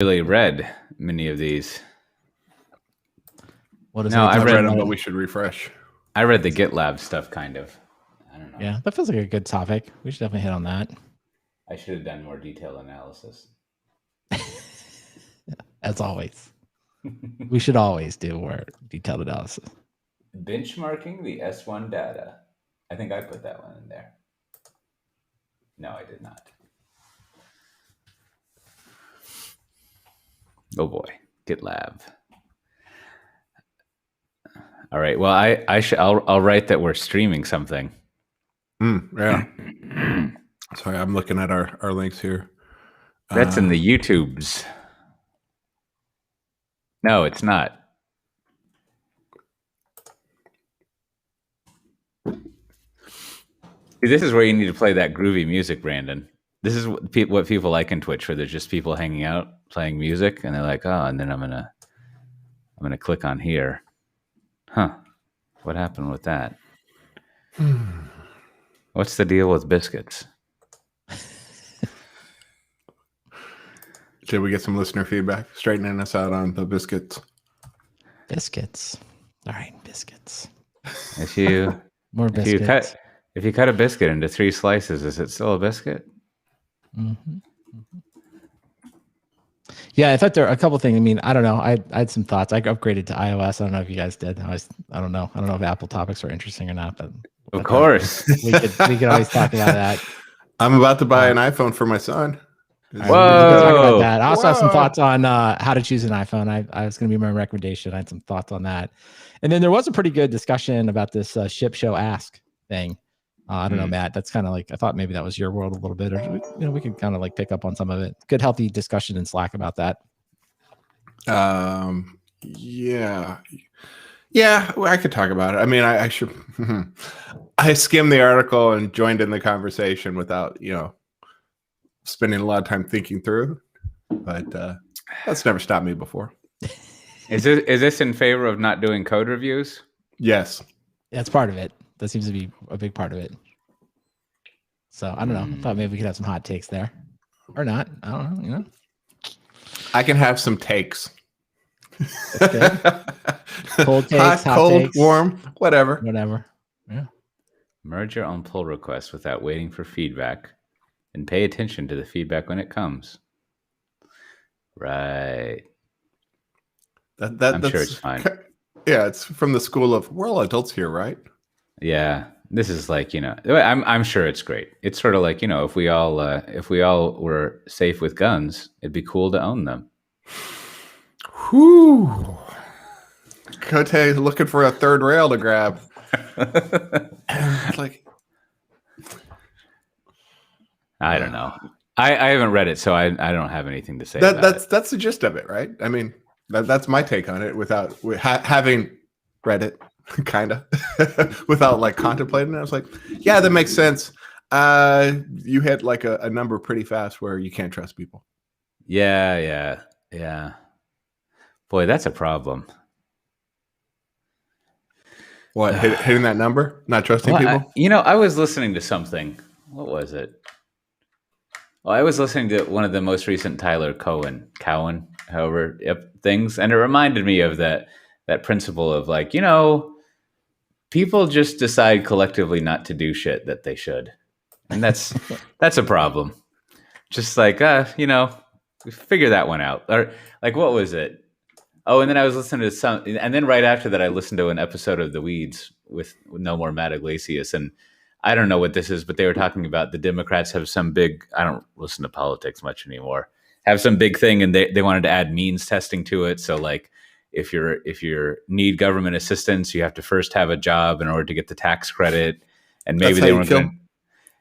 Really read many of these. What is No, it? I read them, but we should refresh. I read the GitLab stuff, kind of. I don't know. Yeah, that feels like a good topic. We should definitely hit on that. I should have done more detailed analysis. As always. We should always do more detailed analysis. Benchmarking the S1 data. I think I put that one in there. No, I did not. Oh boy, GitLab. All right. Well, I'll write that we're streaming something. Yeah. Sorry, I'm looking at our links here. That's in the YouTubes. No, it's not. See, this is where you need to play that groovy music, Brandon. This is what people like in Twitch, where there's just people hanging out playing music, and they're like, "Oh," and then I'm gonna click on here. Huh? What happened with that? What's the deal with biscuits? Should we get some listener feedback? Straightening us out on the biscuits. Biscuits. All right, biscuits. If you More biscuits. If you cut a biscuit into 3 slices, is it still a biscuit? Mm-hmm. Yeah, I thought there are a couple things. I mean, I don't know. I had some thoughts. I upgraded to iOS. I don't know if you guys did. I don't know. I don't know if Apple topics are interesting or not. But of course, we could always talk about that. I'm about to buy an iPhone for my son. Whoa! Talk about that. I also have some thoughts on how to choose an iPhone. I was going to be my recommendation. I had some thoughts on that, and then there was a pretty good discussion about this ship show ask thing. I don't know, Matt. That's kind of like, I thought maybe that was your world a little bit, or we could kind of like pick up on some of it. Good, healthy discussion in Slack about that. Yeah, well, I could talk about it. I mean, I should. I skimmed the article and joined in the conversation without, spending a lot of time thinking through. But that's never stopped me before. Is this in favor of not doing code reviews? Yes, that's part of it. That seems to be a big part of it. So I don't know. I thought maybe we could have some hot takes there, or not. I don't know. I can have some takes. That's good. Cold takes, hot cold, takes, warm, whatever. Yeah. Merge your own pull request without waiting for feedback, and pay attention to the feedback when it comes. Right. I'm sure it's fine. Yeah, it's from the school of we're all adults here, right? Yeah, this is like, I'm sure it's great. It's sort of like, if we all were safe with guns, it'd be cool to own them. Whew. Cote looking for a third rail to grab. Like, I don't know. I haven't read it, so I don't have anything to say. That's the gist of it, right? I mean, that's my take on it without having read it. Kind of without like contemplating it. I was like, yeah, that makes sense. You hit like a number pretty fast where you can't trust people. Yeah. Boy, that's a problem. What, hitting that number? Not trusting people? I was listening to something. What was it? Well, I was listening to one of the most recent Tyler Cowen, however, things, and it reminded me of that principle of like, people just decide collectively not to do shit that they should. And that's a problem. Just like, figure that one out. Or like, what was it? Oh, and then I was listening to and then right after that, I listened to an episode of The Weeds with No More Matt Iglesias. And I don't know what this is, but they were talking about the Democrats have some big, I don't listen to politics much anymore, have some big thing. And they wanted to add means testing to it. So like, if you need government assistance, you have to first have a job in order to get the tax credit, and maybe they weren't going.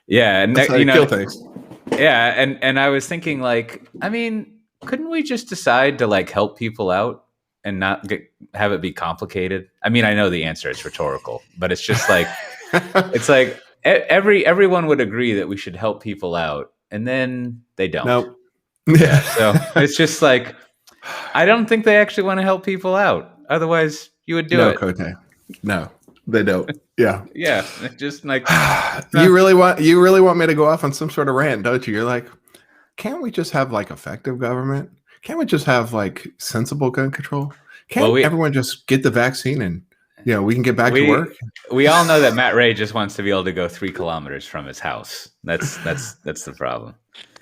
Yeah, and kill things. Yeah, and I was thinking like, I mean, couldn't we just decide to like help people out and not have it be complicated? I mean, I know the answer is rhetorical, but it's just like it's like everyone would agree that we should help people out, and then they don't. Nope. Yeah, so it's just like. I don't think they actually want to help people out. Otherwise, you would do it. Cote. No, they don't. Yeah. Yeah. Just like you really want me to go off on some sort of rant, don't you? You're like, can't we just have like effective government? Can't we just have like sensible gun control? Can't everyone just get the vaccine and we can get back to work? We all know that Matt Ray just wants to be able to go 3 kilometers from his house. That's the problem.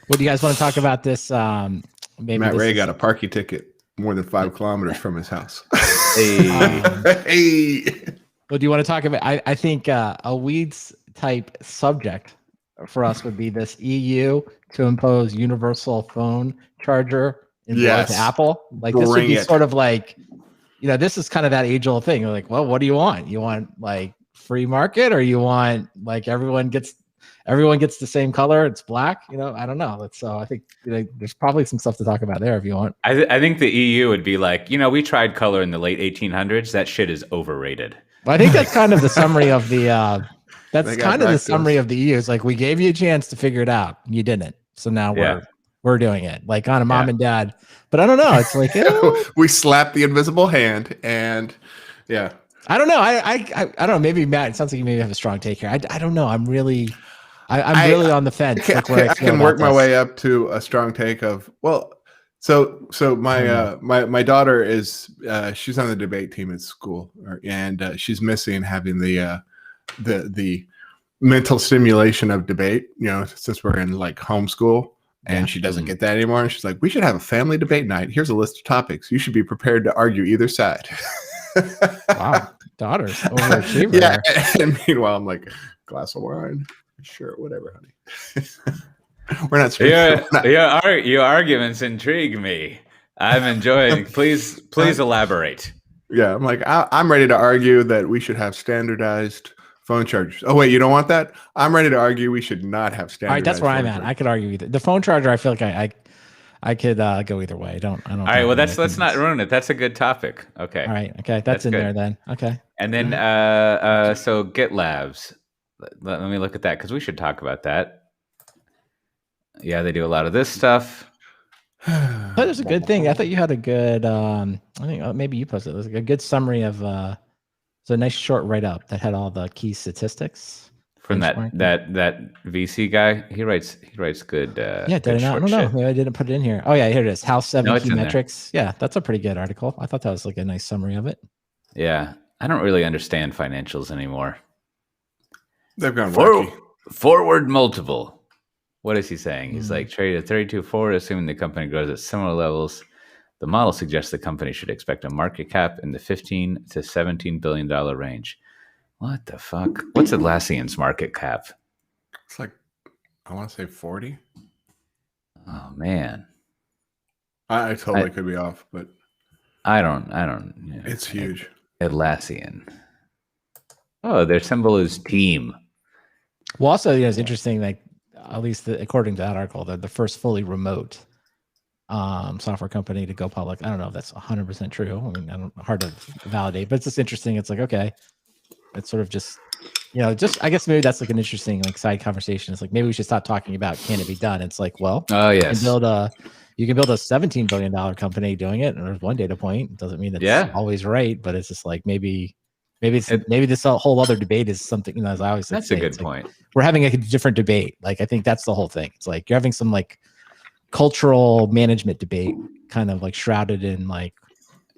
What do you guys want to talk about this? Maybe Matt Ray got a parking ticket more than 5 kilometers from his house. Hey. What do you want to talk about? I think a weeds type subject for us would be this EU to impose universal phone charger in both Apple. Like this would be sort of like, this is kind of that age old thing. You're like, well, what do you want? You want like free market, or you want like everyone gets the same color? It's black. I don't know. So I think there's probably some stuff to talk about there if you want. I think the EU would be like, we tried color in the late 1800s. That shit is overrated. Well, I think that's kind of the summary of the. That's kind of the summary of the EU. It's like, we gave you a chance to figure it out, you didn't. So now we're doing it, like on a mom and dad. But I don't know. It's like we slapped the invisible hand, and I don't know. I don't know. Maybe Matt. It sounds like you maybe have a strong take here. I don't know. I'm really on the fence. I can work my way up to a strong take of So my daughter is she's on the debate team at school, and she's missing having the mental stimulation of debate. Since we're in like homeschool, and she doesn't get that anymore. And she's like, "We should have a family debate night. Here's a list of topics. You should be prepared to argue either side." Wow, daughter's overachiever. Yeah, and meanwhile, I'm like, glass of wine, sure, whatever, honey. We're not your arguments intrigue me. I'm enjoying. Please elaborate. Yeah, I'm like, I'm ready to argue that we should have standardized phone chargers. Oh wait, you don't want that? I'm ready to argue we should not have standardized. All right, that's where I'm at. I could argue either. The phone charger, I feel like I could go either way. I don't. All right, well, let's not ruin it. That's a good topic. Okay. All right. Okay, that's in good. There then. Okay. And then so GitLabs. Let me look at that, because we should talk about that. Yeah, they do a lot of this stuff. That was a good thing. I thought you had a good. I think maybe you posted it. It was a good summary of. It's a nice short write up that had all the key statistics from that VC guy. He writes good. Yeah, did I don't know. Maybe I didn't put it in here. Oh yeah, here it is. House 7 key metrics. There. Yeah, that's a pretty good article. I thought that was like a nice summary of it. Yeah, I don't really understand financials anymore. They've gone wacky. Forward multiple. What is he saying? He's like, trade at 32 forward, assuming the company grows at similar levels. The model suggests the company should expect a market cap in the $15 to $17 billion range. What the fuck? What's Atlassian's market cap? It's like, I want to say 40. Oh man, I totally could be off, but I don't. It's huge. Atlassian. Oh, their symbol is team. Well, also, it's interesting. Like, at least according to that article, they're the first fully remote software company to go public. I don't know if that's 100% true. I mean, hard to validate, but it's just interesting. It's like, okay, it's sort of just, I guess maybe that's like an interesting like side conversation. It's like, maybe we should stop talking about, can it be done? It's like, well, oh yes, you can build a $17 billion company doing it, and there's one data point. It doesn't mean that's always right, but it's just like maybe this whole other debate is something, as I always say. That's a good point. We're having a different debate. Like, I think that's the whole thing. It's like you're having some like cultural management debate, kind of like shrouded in like.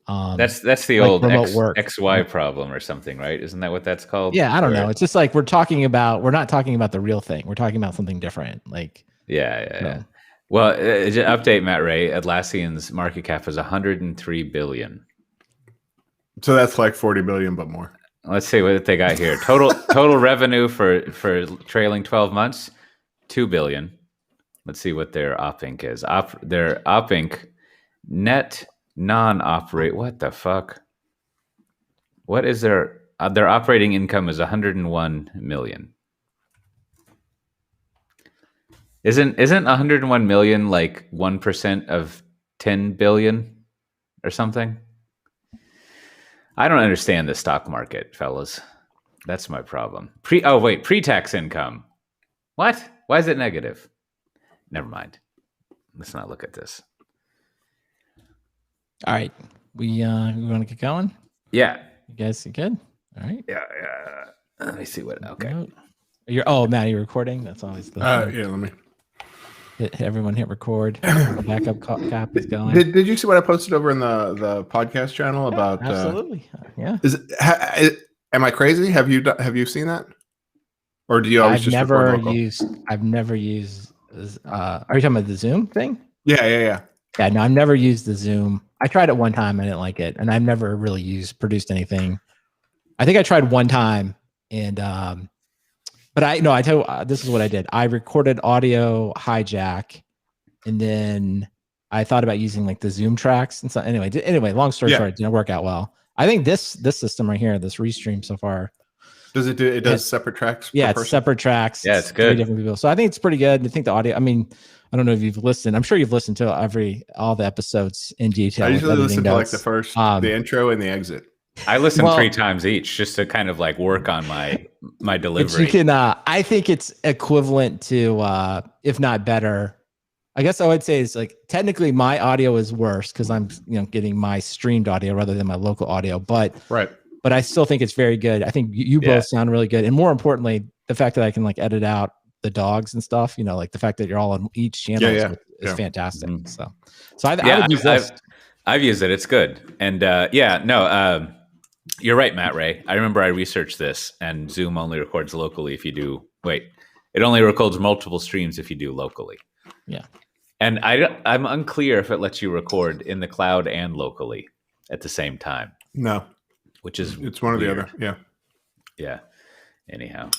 That's the like old XY problem or something, right? Isn't that what that's called? Yeah, I don't know. It's just like we're not talking about the real thing. We're talking about something different. Like yeah. Well, update Matt Ray. Atlassian's market cap is 103 billion. So that's like 40 billion, but more. Let's see what they got here. Total revenue for trailing 12 months, 2 billion. Let's see what their op inc is. Their op inc net non-operate. What the fuck? What is their operating income is 101 million. Isn't 101 million like 1% of 10 billion or something? I don't understand the stock market, fellas. That's my problem. Pre-tax income. What? Why is it negative? Never mind. Let's not look at this. All right. We want to get going? Yeah. You guys good? All right. Yeah. Let me see what. Okay. Matt, you're recording? That's always the yeah, let me. Everyone hit record. The backup copy is going. Did you see what I posted over in the podcast channel about? Absolutely. Yeah. Am I crazy? Have you seen that? Or do you always just record local? I've never used. Are you talking about the Zoom thing? Yeah. Yeah, no, I've never used the Zoom. I tried it one time. I didn't like it, and I've never really produced anything. I think I tried one time, and but I tell you, this is what I did. I recorded audio hijack, and then I thought about using like the Zoom tracks and so. Anyway, long story short, it didn't work out well. I think this system right here, this Restream so far. Does it does separate tracks? Yeah, it's separate tracks. Yeah, it's good. 3 different people. So I think it's pretty good. I think the audio. I mean, I don't know if you've listened. I'm sure you've listened to all the episodes in detail. I usually listen to like the first, the intro and the exit. I listen 3 times each just to kind of like work on my delivery. You can. I think it's equivalent to, if not better. I guess I would say it's like technically my audio is worse because I'm getting my streamed audio rather than my local audio. But I still think it's very good. I think you both sound really good, and more importantly, the fact that I can like edit out the dogs and stuff. Like the fact that you're all on each channel is fantastic. Mm-hmm. So I would use this. I've used it. It's good. And you're right, Matt Ray. I remember I researched this, and Zoom only records locally if you do. It only records multiple streams if you do locally. Yeah. And I'm unclear if it lets you record in the cloud and locally at the same time. No. Which is it's one weird. or the other. Yeah. Yeah. Anyhow.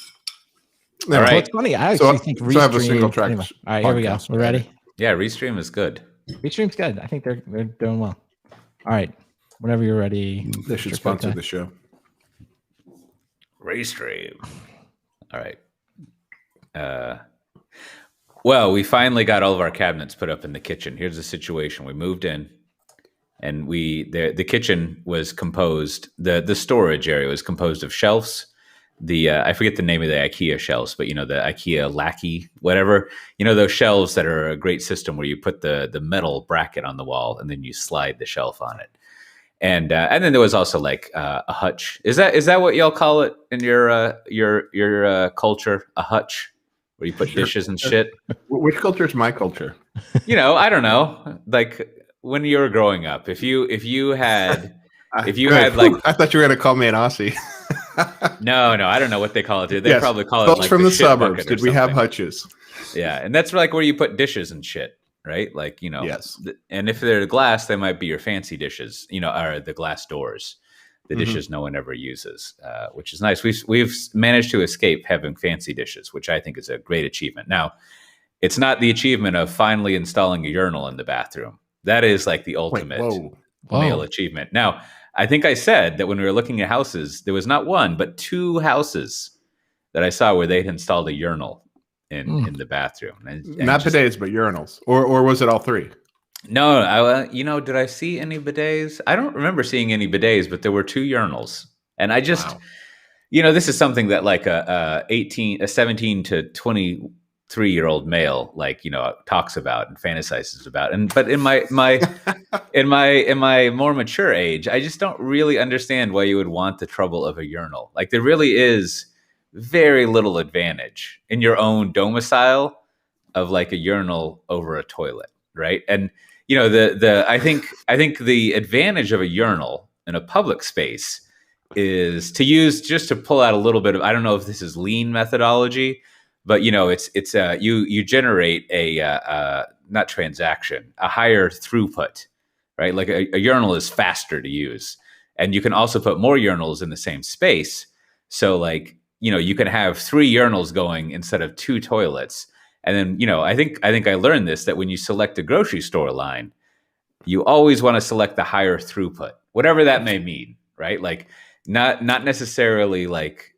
All right. Well, it's funny. I actually think Restream. So I have a single track. Anyway. All right, here we go. We're ready. Yeah, Restream is good. Restream's good. I think they're doing well. All right. Whenever you're ready. They should sponsor the show. Restream. All right. Well, we finally got all of our cabinets put up in the kitchen. Here's the situation. We moved in, and the kitchen was composed, the storage area was composed of shelves. I forget the name of the IKEA shelves, but the IKEA Lackey, whatever, those shelves that are a great system where you put the metal bracket on the wall and then you slide the shelf on it. And then there was also like a hutch. Is that what y'all call it in your culture? A hutch, where you put dishes and shit. Which culture is my culture? I don't know. Like when you were growing up, if you had like, I thought you were going to call me an Aussie. No, I don't know what they call it. They probably call it like from the suburbs. Did we have hutches? Yeah, and that's like where you put dishes and shit, right? Like Yes. And if they're glass, they might be your fancy dishes. Are the glass doors, the dishes no one ever uses, which is nice. We've managed to escape having fancy dishes, which I think is a great achievement. Now, it's not the achievement of finally installing a urinal in the bathroom. That is like the ultimate male achievement. Now, I think I said that when we were looking at houses, there was not one, but 2 houses that I saw where they'd installed a urinal in the bathroom. And not bidets, but urinals. Or was it all 3? No, did I see any bidets? I don't remember seeing any bidets, but there were 2 urinals. And I just, this is something that like a 17 to 23-year-old male, talks about and fantasizes about. But in my in my more mature age, I just don't really understand why you would want the trouble of a urinal. Like there really is very little advantage in your own domicile of like a urinal over a toilet, right? And I think the advantage of a urinal in a public space is to use, just to pull out a little bit of, I don't know if this is lean methodology, but it's you generate a not transaction, a higher throughput, right? Like a urinal is faster to use, and you can also put more urinals in the same space. So like you can have 3 urinals going instead of 2 toilets. And then I think I learned this, that when you select a grocery store line, you always want to select the higher throughput, whatever that may mean, right? Like not necessarily like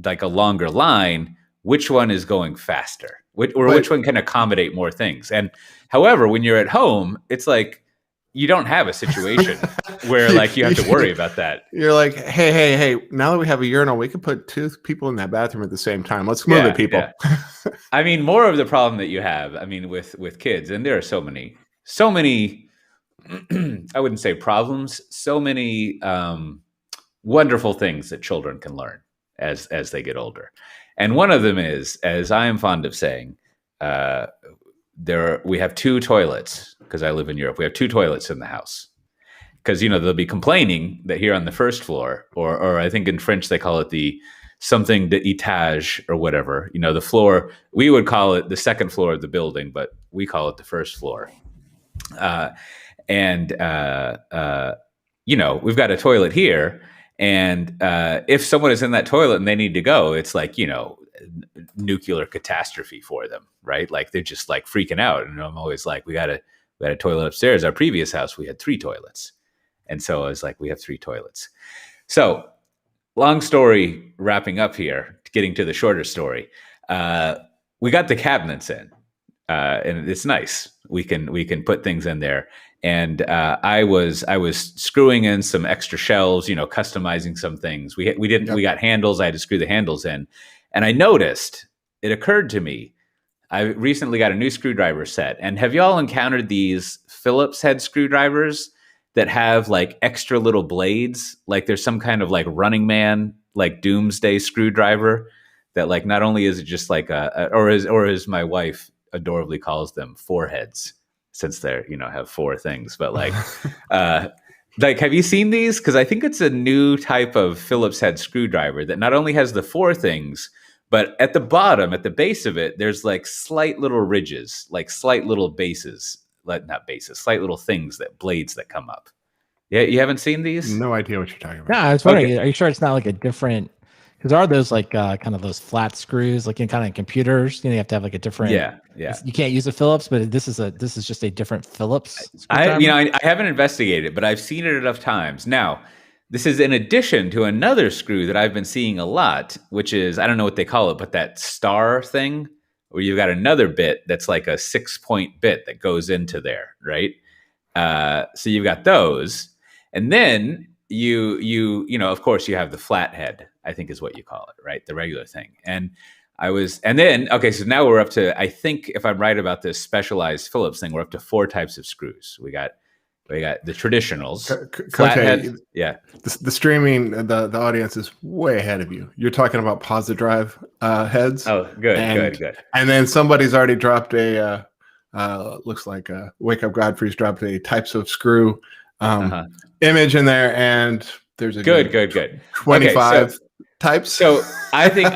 a longer line. Which one is going faster, which one can accommodate more things? And however, when you're at home, it's like you don't have a situation where like you have to worry about that. You're like, hey, now that we have a urinal, we can put 2 people in that bathroom at the same time. Let's move it, people. Yeah. I mean, more of the problem that you have, I mean, with kids, and there are so many, I wouldn't say problems, so many wonderful things that children can learn as they get older. And one of them is, as I am fond of saying, we have 2 toilets because I live in Europe. We have 2 toilets in the house because they'll be complaining that here on the first floor, or I think in French they call it the something de étage or whatever. The floor, we would call it the second floor of the building, but we call it the first floor. And we've got a toilet here, and if someone is in that toilet and they need to go, it's like nuclear catastrophe for them, right? Like they're just like freaking out, and I'm always like, we had a toilet upstairs. Our previous house, we had 3 toilets, and so I was like, we have 3 toilets. So long story wrapping up here, getting to the shorter story. We got the cabinets in, and it's nice. We can put things in there. And I was screwing in some extra shelves, customizing some things. We got handles. I had to screw the handles in, and I noticed, it occurred to me, I recently got a new screwdriver set. And have y'all encountered these Phillips head screwdrivers that have like extra little blades? Like there's some kind of like Running Man, like doomsday screwdriver that like not only is it just like or as my wife adorably calls them, 4 heads, since they're have 4 things, but like like, have you seen these? Because I think it's a new type of Phillips head screwdriver that not only has the 4 things, but at the bottom, at the base of it, there's like slight little ridges, like slight little bases, not bases, slight little things, blades that come up. Yeah, you haven't seen these? No idea what you're talking about. No, I was wondering, Are you sure it's not like a different? Because are those like kind of those flat screws, like in kind of computers? You have to have like a different. Yeah. You can't use a Phillips, but this is just a different Phillips. I haven't investigated it, but I've seen it enough times. Now, this is in addition to another screw that I've been seeing a lot, which is, I don't know what they call it, but that star thing, where you've got another bit that's like a 6-point bit that goes into there, right? So you've got those, and then you of course you have the flathead, I think is what you call it, right? The regular thing. So now we're up to, I think if I'm right about this specialized Phillips thing, we're up to 4 types of screws. We got the traditionals, flathead. Yeah. The streaming, the audience is way ahead of you. You're talking about positive drive heads. Oh, good. And then somebody's already dropped looks like Wake Up Godfrey's dropped a types of screw image in there, and there's a good 25 types. So I think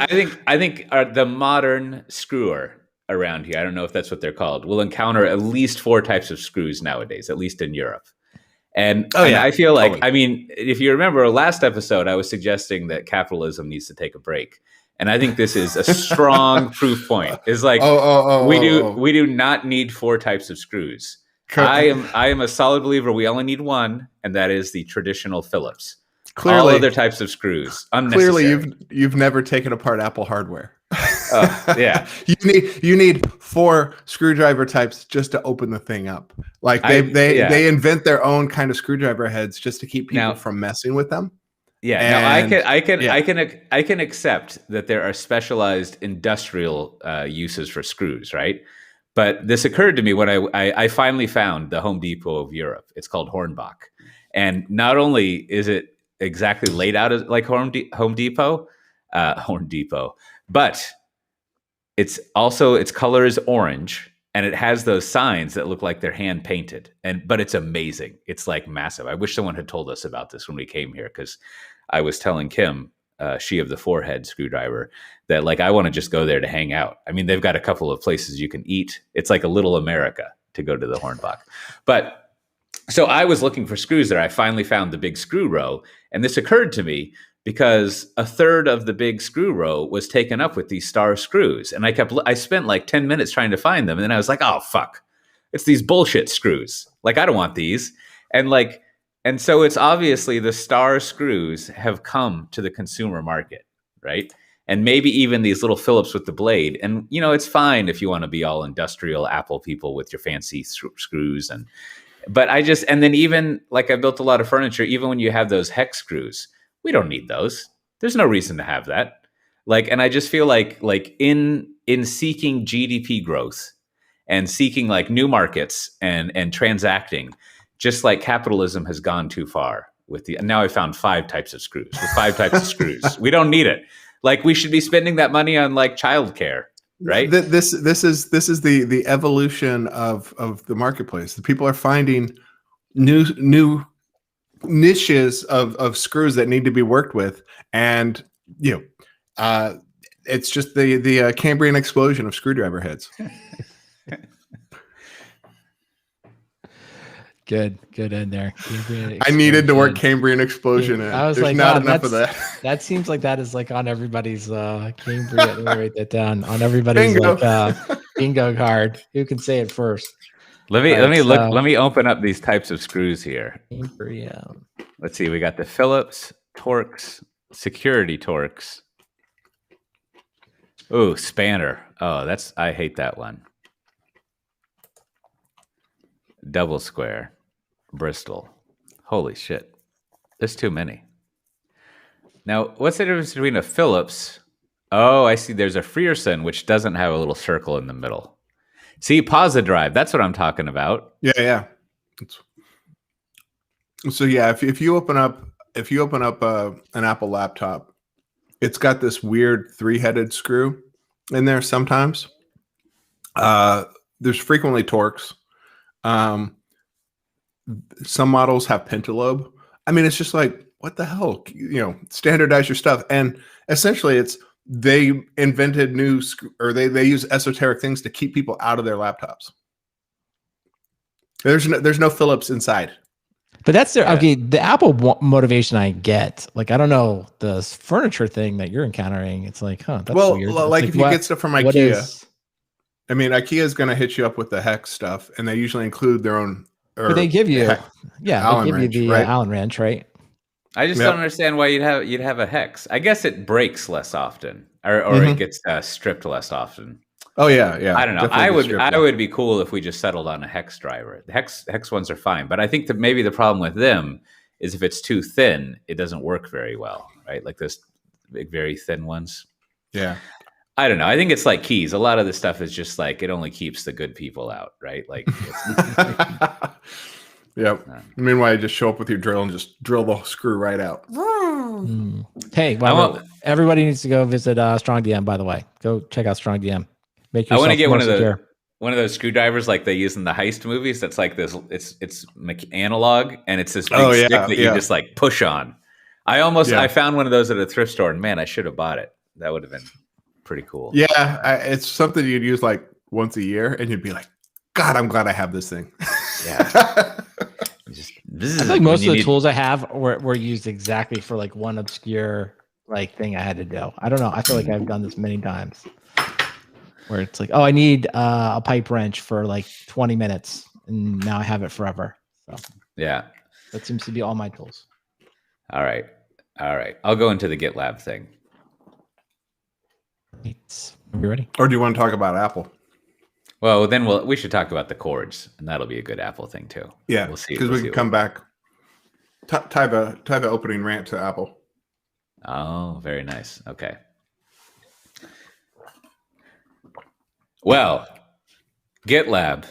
the modern screwer around here, I don't know if that's what they're called, will encounter at least 4 types of screws nowadays, at least in Europe. And I feel like, totally. I mean, if you remember our last episode, I was suggesting that capitalism needs to take a break. And I think this is a strong proof point. It's like we do not need 4 types of screws. I am a solid believer we only need 1, and that is the traditional Phillips. Clearly, all other types of screws, unnecessary. Clearly, you've never taken apart Apple hardware. Yeah, you need 4 screwdriver types just to open the thing up. Like they invent their own kind of screwdriver heads just to keep people from messing with them. Yeah, and, I can accept that there are specialized industrial uses for screws, right? But this occurred to me when I finally found the Home Depot of Europe. It's called Hornbach, and not only is it exactly laid out as like Home Depot, but it's also, its color is orange, and it has those signs that look like they're hand painted. But it's amazing. It's like massive. I wish someone had told us about this when we came here, because I was telling Kim, she of the 4-head screwdriver, that like I want to just go there to hang out. I mean, they've got a couple of places you can eat. It's like a little America to go to the Hornbach. But so I was looking for screws there. I finally found the big screw row, and this occurred to me because a third of the big screw row was taken up with these star screws. And I spent like 10 minutes trying to find them. And then I was like, oh, fuck, it's these bullshit screws. Like, I don't want these. And so it's obviously the star screws have come to the consumer market, right? And maybe even these little Phillips with the blade. And, it's fine if you want to be all industrial Apple people with your fancy screws. And then even like I built a lot of furniture, even when you have those hex screws, we don't need those. There's no reason to have that. And I just feel like in seeking GDP growth and seeking like new markets and transacting, just like capitalism has gone too far now I found 5 types of screws. With 5 types of screws, we don't need it. Like, we should be spending that money on like childcare. right? This is the evolution of the marketplace. The people are finding new niches of screws that need to be worked with, and it's just the Cambrian explosion of screwdriver heads. Good in there. I needed the word Cambrian explosion in. I was There's like, not wow, enough of that. That seems like that is like on everybody's Cambrian. Let me write that down. On everybody's Bingo. like bingo card. Who can say it first? Let me open up these types of screws here. Cambrian. Let's see. We got the Phillips, Torx, security Torx. Ooh, spanner. Oh, I hate that one. Double square, Bristol. Holy shit. There's too many. Now, what's the difference between a Phillips? Oh, I see. There's a Frierson, which doesn't have a little circle in the middle. See, Posidrive. That's what I'm talking about. Yeah. So yeah, if you open up an Apple laptop, it's got this weird 3-headed screw in there sometimes. There's frequently Torx. Some models have pentalobe. I mean, it's just like, what the hell? Standardize your stuff. And essentially they invented they use esoteric things to keep people out of their laptops. There's no Phillips inside. But that's the Apple motivation I get. Like, I don't know, the furniture thing that you're encountering. It's like, that's weird. Like if you get stuff from IKEA, I mean, IKEA is going to hit you up with the hex stuff, and they usually include their own. But they give you, Allen wrench, you the right? Allen wrench, right? I just don't understand why you'd have a hex. I guess it breaks less often, or it gets stripped less often. Oh yeah. I don't know. I would be cool if we just settled on a hex driver. The hex ones are fine, but I think that maybe the problem with them is if it's too thin, it doesn't work very well, right? Like those big, very thin ones. Yeah. I don't know. I think it's like keys. A lot of the stuff is just like it only keeps the good people out, right? Like, yep. Meanwhile, you just show up with your drill and just drill the screw right out. Hey, everybody needs to go visit StrongDM. By the way, go check out StrongDM. I want to get one of those screwdrivers like they use in the heist movies. That's like this. It's analog, and it's this big stick that you just like push on. I found one of those at a thrift store, and man, I should have bought it. That would have been pretty cool. Yeah, it's something you'd use like once a year, and you'd be like, God, I'm glad I have this thing. Yeah. I feel like most of the tools I have were used exactly for like one obscure like thing I had to do. I don't know. I feel like I've done this many times where it's like, oh, I need a pipe wrench for like 20 minutes, and now I have it forever. So yeah, that seems to be all my tools. All right. I'll go into the GitLab thing. Are we ready? Or do you want to talk about Apple? Well, then we should talk about the cords, and that'll be a good Apple thing too. Yeah, we'll see because we can come back. Type a opening rant to Apple. Oh, very nice. Okay. Well, GitLab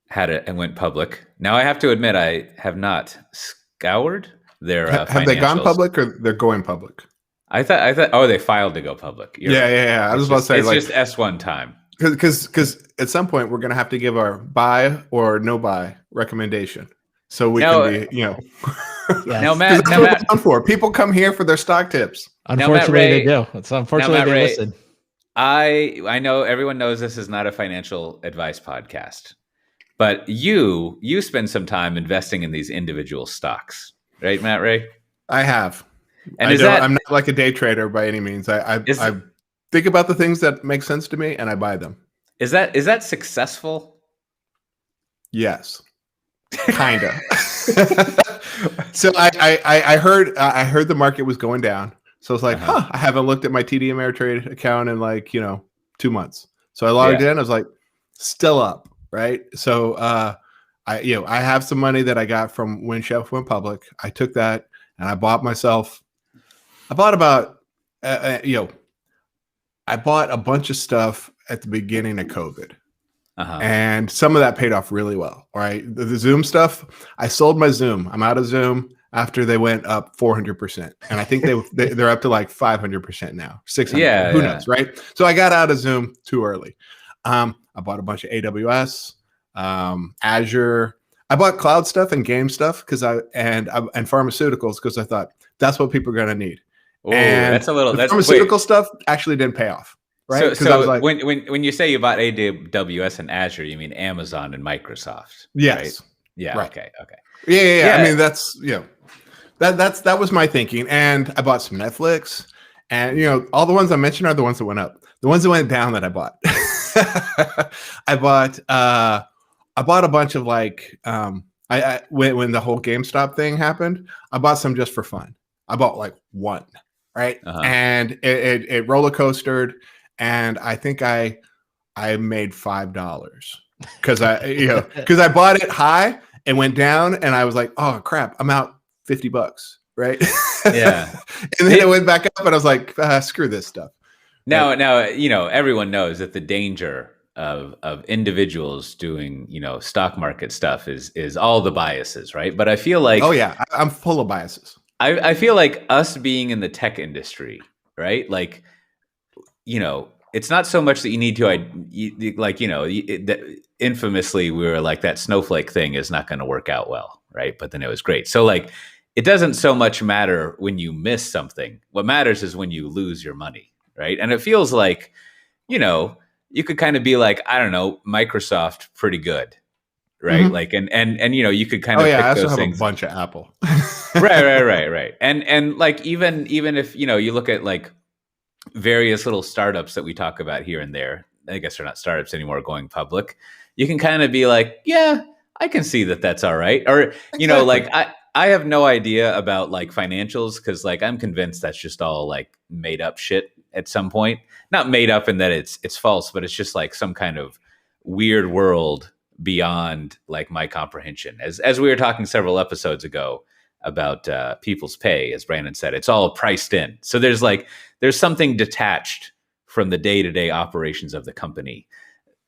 had it and went public. Now I have to admit I have not scoured their. Have they gone public or they're going public? I thought. Oh, they filed to go public. Yeah. I was about to say, it's just S1 time. Because at some point we're going to have to give our buy or no buy recommendation, so we can be, Yes. Now, Matt, that's what it's done for. People come here for their stock tips. Unfortunately, they do. It's unfortunately they listen. I know everyone knows this is not a financial advice podcast, but you spend some time investing in these individual stocks, right, Matt Ray? I have. And I'm not like a day trader by any means. I think about the things that make sense to me and I buy them. Is that successful? Yes, kind of. So I heard the market was going down. So it's like, I haven't looked at my TD Ameritrade account in like 2 months. So I logged in. I was like, still up, right? So I have some money that I got from when Chef went public. I took that and I bought about I bought a bunch of stuff at the beginning of COVID. And some of that paid off really well. All right. The Zoom stuff, I sold my Zoom. I'm out of Zoom. after they went up 400%. And I think they're up to like 500% now, 600. Yeah, Who knows, right? So I got out of Zoom too early. I bought a bunch of AWS, Azure. I bought cloud stuff and game stuff and pharmaceuticals because I thought that's what people are going to need. Oh, and that's a little. the That's pharmaceutical stuff actually didn't pay off. Right. So like, when you say you bought AWS and Azure, you mean Amazon and Microsoft? Yes. Right? Yeah. Right. Okay. Yeah. I mean, that's that was my thinking. And I bought some Netflix, and all the ones I mentioned are the ones that went up. The ones that went down that I bought. I bought a bunch of like when the whole GameStop thing happened, I bought some just for fun. I bought like one, right? And it roller coastered, and I think I made $5 because I bought it high and went down, and I was like, oh crap, I'm out $50, right? Yeah. And then it went back up, and I was like, screw this stuff. Now, everyone knows that the danger of individuals doing, stock market stuff is all the biases, right? But I feel like, oh yeah, I'm full of biases. I feel like us being in the tech industry, right? Like, it's not so much that you need to, infamously we were like, that snowflake thing is not going to work out well, right? But then it was great. So like, it doesn't so much matter when you miss something. What matters is when you lose your money, right? And it feels like, you could kind of be like, I don't know, Microsoft, pretty good, right? Mm-hmm. Like, and you could kind of. Oh yeah, pick I also those have things. A bunch of Apple. right. And like even if you look at like various little startups that we talk about here and there, I guess they're not startups anymore going public. You can kind of be like, yeah, I can see that that's all right, or exactly. Like I have no idea about like financials because like I'm convinced that's just all like made up shit at some point. Not made up in that it's false, but it's just like some kind of weird world beyond like my comprehension. As we were talking several episodes ago about people's pay, as Brandon said, it's all priced in. So there's something detached from the day-to-day operations of the company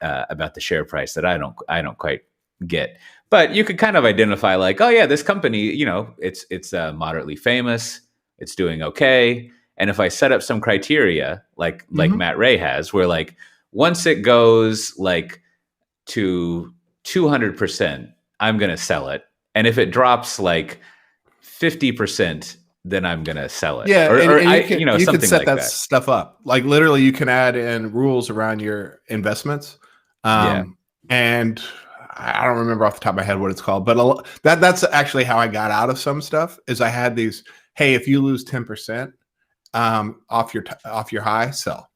about the share price that I don't quite get. But you could kind of identify like, oh yeah, this company, it's moderately famous, it's doing okay. And if I set up some criteria like Matt Ray has, where like once it goes like to 200%, I'm going to sell it. And if it drops like 50%, then I'm going to sell it. Yeah. You something could set like that stuff up. Like literally you can add in rules around your investments. And I don't remember off the top of my head what it's called, but that's actually how I got out of some stuff is I had these, hey, if you lose 10%, off your high, sell.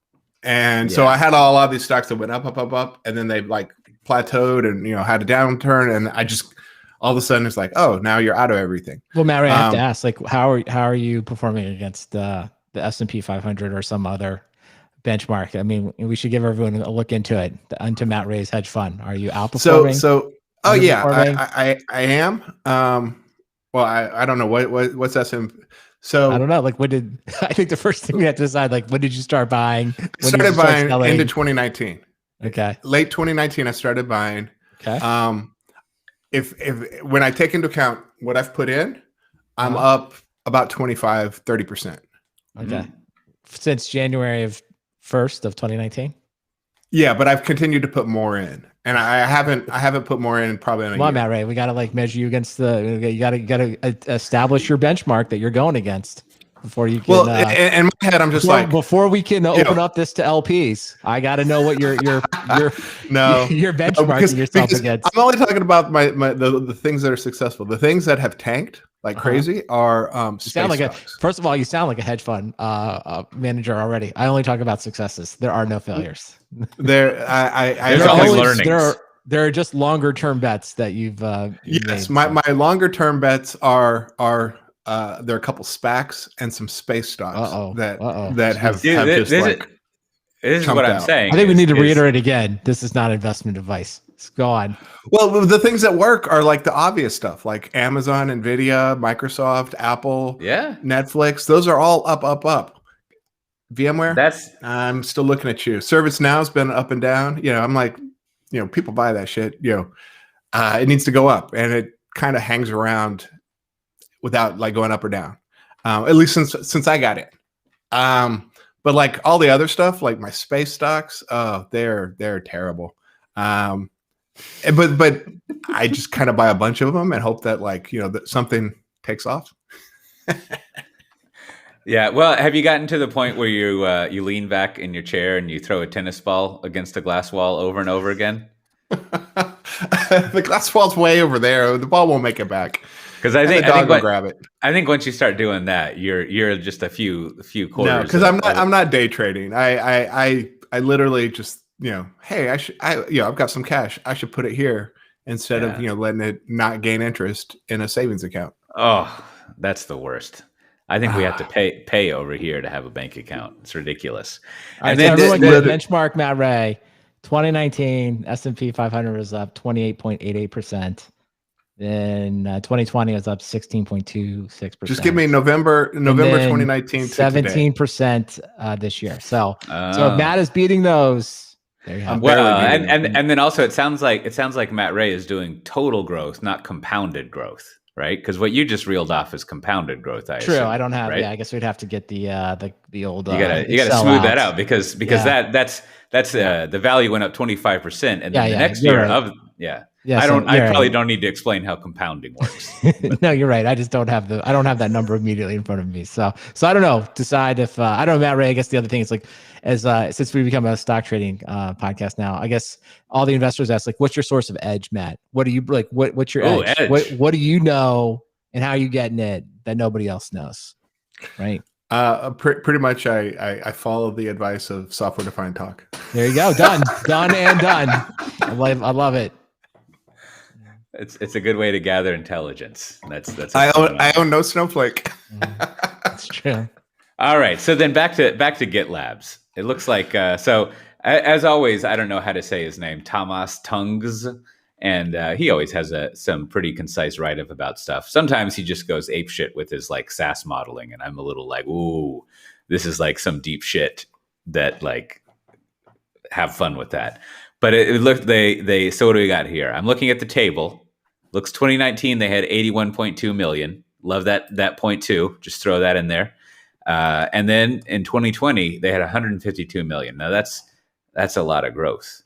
And so I had a lot of these stocks that went up, and then they like plateaued and had a downturn, and I just all of a sudden it's like, oh, now you're out of everything. Well, Mary, I have to ask, like, how are you performing against the S&P 500 or some other benchmark? I mean, we should give everyone a look into it. Into Matt Ray's hedge fund. Are you outperforming? Oh yeah, I am. Well, I don't know what's S&P. So I don't know. Like, I think the first thing we have to decide, like, when did you start buying? I started buying into 2019. Okay. Late 2019, I started buying. Okay. If when I take into account what I've put in, I'm up about 25-30%. Okay. Since January 1st of 2019. Yeah, but I've continued to put more in, and I haven't put more in probably in a year. Matt Ray, we got to like measure you against you got to establish your benchmark that you're going agast before you can. Well, in my head, I'm just before we can open up this to LPs, I got to know what your your benchmarking yourself against. I'm only talking about the things that are successful. The things that have tanked like crazy are first of all, you sound like a hedge fund manager already. I only talk about successes. There are no failures. There's always learnings. There are just longer term bets that you've yes, made, my longer term bets are there are a couple SPACs and some space stocks that have just this is what I'm saying. I think we need to reiterate again. This is not investment advice. Go on. Well, the things that work are like the obvious stuff, like Amazon, Nvidia, Microsoft, Apple, Netflix. Those are all up. VMware. I'm still looking at you. ServiceNow's been up and down. I'm like, people buy that shit. It needs to go up, and it kind of hangs around without like going up or down. At least since I got it. But like all the other stuff, like my space stocks, they're terrible. But I just kind of buy a bunch of them and hope that like, that something takes off. Yeah. Well, have you gotten to the point where you lean back in your chair and you throw a tennis ball against a glass wall over and over again? The glass wall's way over there. The ball won't make it back. Because I think the dog will grab it. I think once you start doing that, you're just a few quarters. No, because I'm not day trading. I literally just hey, I've got some cash. I should put it here instead of letting it not gain interest in a savings account. Oh, that's the worst. I think we have to pay over here to have a bank account. It's ridiculous. And then the benchmark, Matt Ray, 2019 S&P 500 was up 28.88%. Then 2020 was up 16.26%. Just give me November 2019 to 17% this year. So if Matt is beating those, there you have it. Well, and then also it sounds like Matt Ray is doing total growth, not compounded growth, right? Because what you just reeled off is compounded growth. True. Assume, I don't have. right? Yeah, I guess we'd have to get the old. You gotta smooth that out because that's the value went up 25%, and then the next year I probably don't need to explain how compounding works. No, you're right. I just don't have that number immediately in front of me. So I don't know. Decide if I don't know, Matt Ray. I guess the other thing is like, since we become a stock trading podcast now, I guess all the investors ask like, what's your source of edge, Matt? What do you like? What's your edge? What do you know, and how are you getting it that nobody else knows? Right. Pretty much, I follow the advice of software defined talk. There you go. Done and done. I love it. It's a good way to gather intelligence. I own no Snowflake. That's true. All right. So then back to GitLabs. It looks like as always, I don't know how to say his name, Thomas Tungs, and he always has some pretty concise write-up about stuff. Sometimes he just goes apeshit with his like SaaS modeling, and I'm a little like, ooh, this is like some deep shit that like have fun with that. But it looked so what do we got here? I'm looking at the table. Looks 2019 they had 81.2 million. Love that 0.2. Just throw that in there. And then in 2020 they had 152 million. Now that's a lot of growth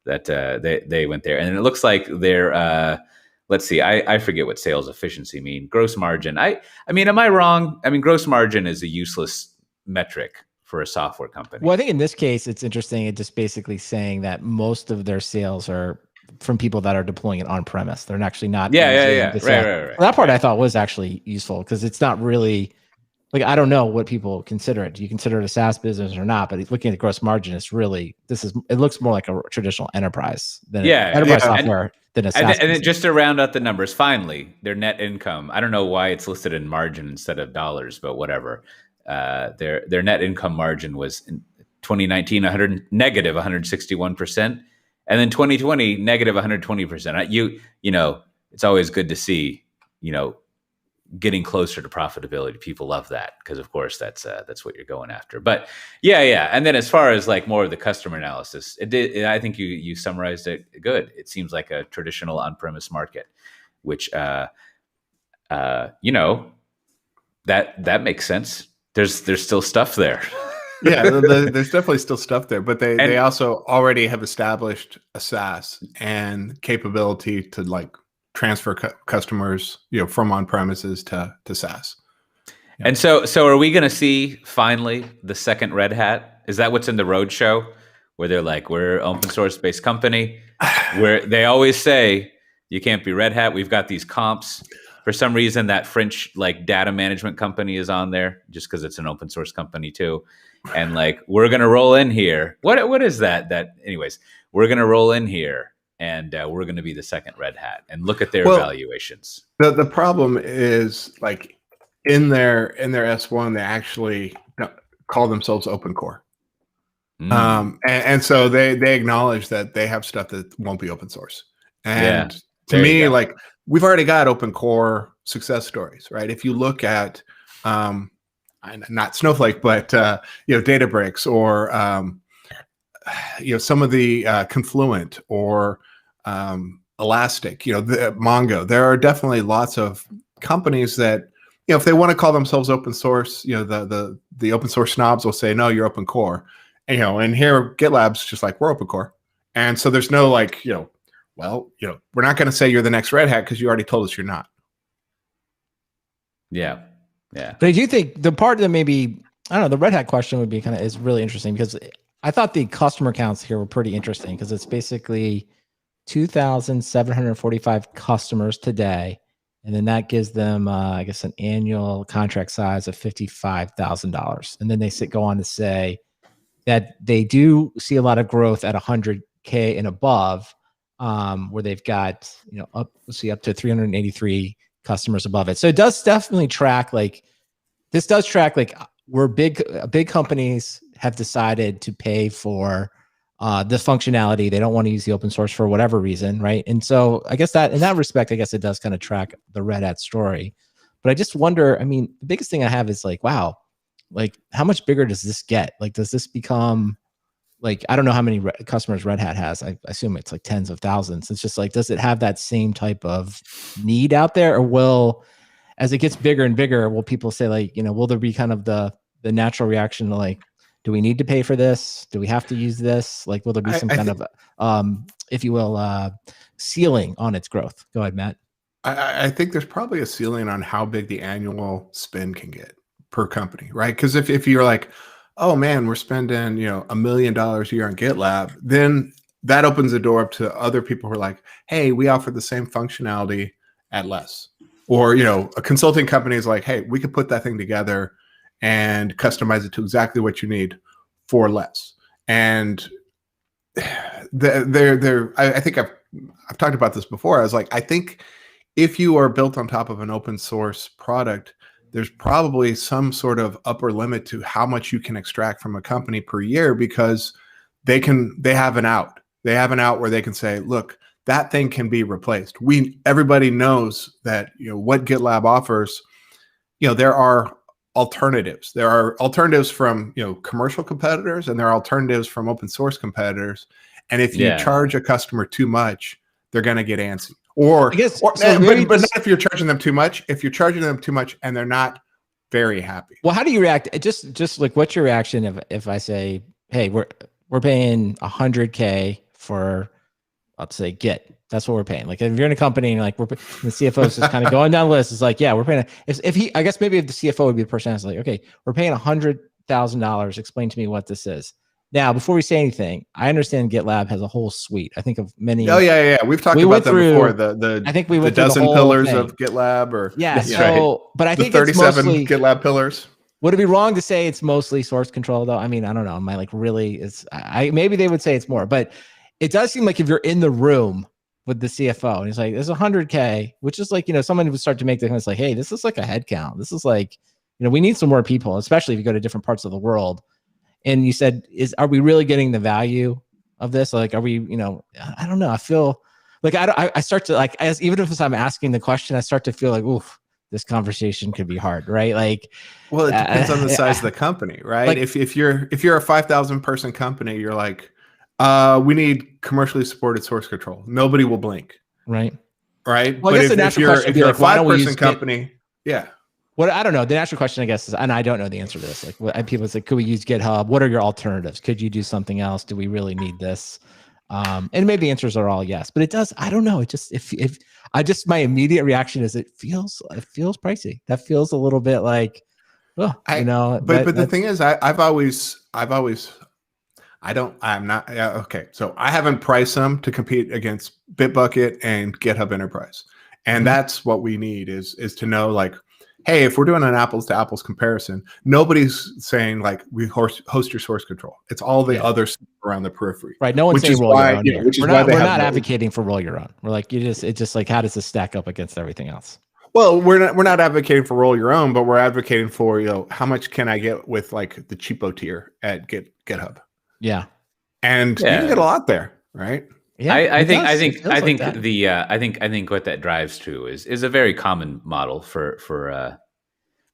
that they went there. And it looks like they're let's see. I forget what sales efficiency mean. Gross margin. I mean, am I wrong? I mean, gross margin is a useless metric for a software company. Well, I think in this case, it's interesting. It's just basically saying that most of their sales are from people that are deploying it on premise. They're actually not. Yeah. Right. Well, that part I thought was actually useful because it's not really like, I don't know what people consider it. Do you consider it a SaaS business or not? But looking at gross margin, it looks more like a traditional enterprise than enterprise software than a SaaS. And then just to round out the numbers, finally, their net income. I don't know why it's listed in margin instead of dollars, but whatever. Their net income margin was in 2019 negative 161%, and then 2020 negative 120%. It's always good to see getting closer to profitability. People love that because of course that's what you're going after. But yeah. And then as far as like more of the customer analysis, I think you summarized it good. It seems like a traditional on-premise market, which that makes sense. There's still stuff there. Yeah, there's definitely still stuff there, but they also already have established a SaaS and capability to like transfer customers, from on premises to SaaS. Yeah. And so are we going to see finally the second Red Hat? Is that what's in the roadshow where they're like, we're an open source based company? Where they always say you can't be Red Hat. We've got these comps. For some reason, that French like data management company is on there just because it's an open source company too. And like, we're going to roll in here. What is that? Anyways, we're going to roll in here and we're going to be the second Red Hat and look at their evaluations. The problem is like in their S1, they actually call themselves open core. And so they acknowledge that they have stuff that won't be open source. And to me, like we've already got open core success stories, right? If you look at, not Snowflake, but Databricks or some of the Confluent or Elastic, the Mongo. There are definitely lots of companies that if they want to call themselves open source, the open source snobs will say, no, you're open core. And, and here GitLab's just like, we're open core. And so there's no like, we're not going to say you're the next Red Hat because you already told us you're not. Yeah. Yeah. But I do think the part that maybe, I don't know, the Red Hat question would be is really interesting, because I thought the customer counts here were pretty interesting, because it's basically 2,745 customers today. And then that gives them, I guess, an annual contract size of $55,000. And then they go on to say that they do see a lot of growth at 100K and above, where they've got, up to 383 customers above it. So it does definitely track where big companies have decided to pay for this functionality. They don't want to use the open source for whatever reason, right? And so I guess that in that respect, I guess it does kind of track the Red Hat story. But I just wonder, the biggest thing I have is like, wow, like how much bigger does this get? Like, does this become like, I don't know how many customers Red Hat has. I assume it's like tens of thousands. It's just like, does it have that same type of need out there? Or as it gets bigger and bigger, will people say like, will there be kind of the natural reaction to like, do we need to pay for this? Do we have to use this? Like, will there be some kind of, if you will, ceiling on its growth? Go ahead, Matt. I think there's probably a ceiling on how big the annual spend can get per company, right? Because if you're like, oh man, we're spending, $1 million a year on GitLab, then that opens the door up to other people who are like, hey, we offer the same functionality at less. Or, a consulting company is like, hey, we could put that thing together and customize it to exactly what you need for less. And I think I've talked about this before. I was like, I think if you are built on top of an open source product, there's probably some sort of upper limit to how much you can extract from a company per year, because they have an out. They have an out where they can say, look, that thing can be replaced. Everybody knows that, what GitLab offers, there are alternatives. There are alternatives from, commercial competitors, and there are alternatives from open source competitors. And if you charge a customer too much, they're going to get antsy. But not if you're charging them too much. If you're charging them too much and they're not very happy. Well, how do you react? Just like, what's your reaction if I say, hey, we're paying 100K for, let's say, Git. That's what we're paying. Like, if you're in a company and you're like, the CFO is just kind of going down the list. It's like, yeah, we're paying. I guess maybe if the CFO would be the person that's like, okay, we're paying $100,000. Explain to me what this is. Now, before we say anything, I understand GitLab has a whole suite. I think of many. Oh yeah. We've talked about them before. I think we went the dozen through pillars thing. Of GitLab, or right. But I think 37 it's mostly GitLab pillars. Would it be wrong to say it's mostly source control though? I don't know. Am I like really? Maybe they would say it's more, but it does seem like if you're in the room with the CFO and he's like, there's 100K, which is like, someone would start to make the kind of like, hey, this is like a head count. This is like, we need some more people, especially if you go to different parts of the world. And you said, are we really getting the value of this? Like, are we, I don't know. I feel like I start to like, even if I'm asking the question, I start to feel like, oof, this conversation could be hard, right? Like, well, it depends on the size of the company, right? Like, if you're a 5,000 person company, you're like, we need commercially supported source control. Nobody will blink, right? Right. Well, I guess the natural question would be like, why don't we use company? Yeah. What I don't know. The natural question, I guess, is, and I don't know the answer to this. Like, people say, could we use GitHub? What are your alternatives? Could you do something else? Do we really need this? And maybe the answers are all yes, but it does. I don't know. It just my immediate reation is it feels pricey. That feels a little bit like, But the thing is, So I haven't priced them to compete against Bitbucket and GitHub Enterprise, and that's what we need is to know, like, hey, if we're doing an apples to apples comparison, nobody's saying like we host your source control. It's all the other stuff around the periphery. Right. No one's saying roll your own. We're not advocating for roll your own. We're like, it's just like, how does this stack up against everything else? Well, we're not advocating for roll your own, but we're advocating for, how much can I get with like the cheapo tier at GitHub? Yeah. And you can get a lot there, right? Yeah, I think what that drives to is a very common model for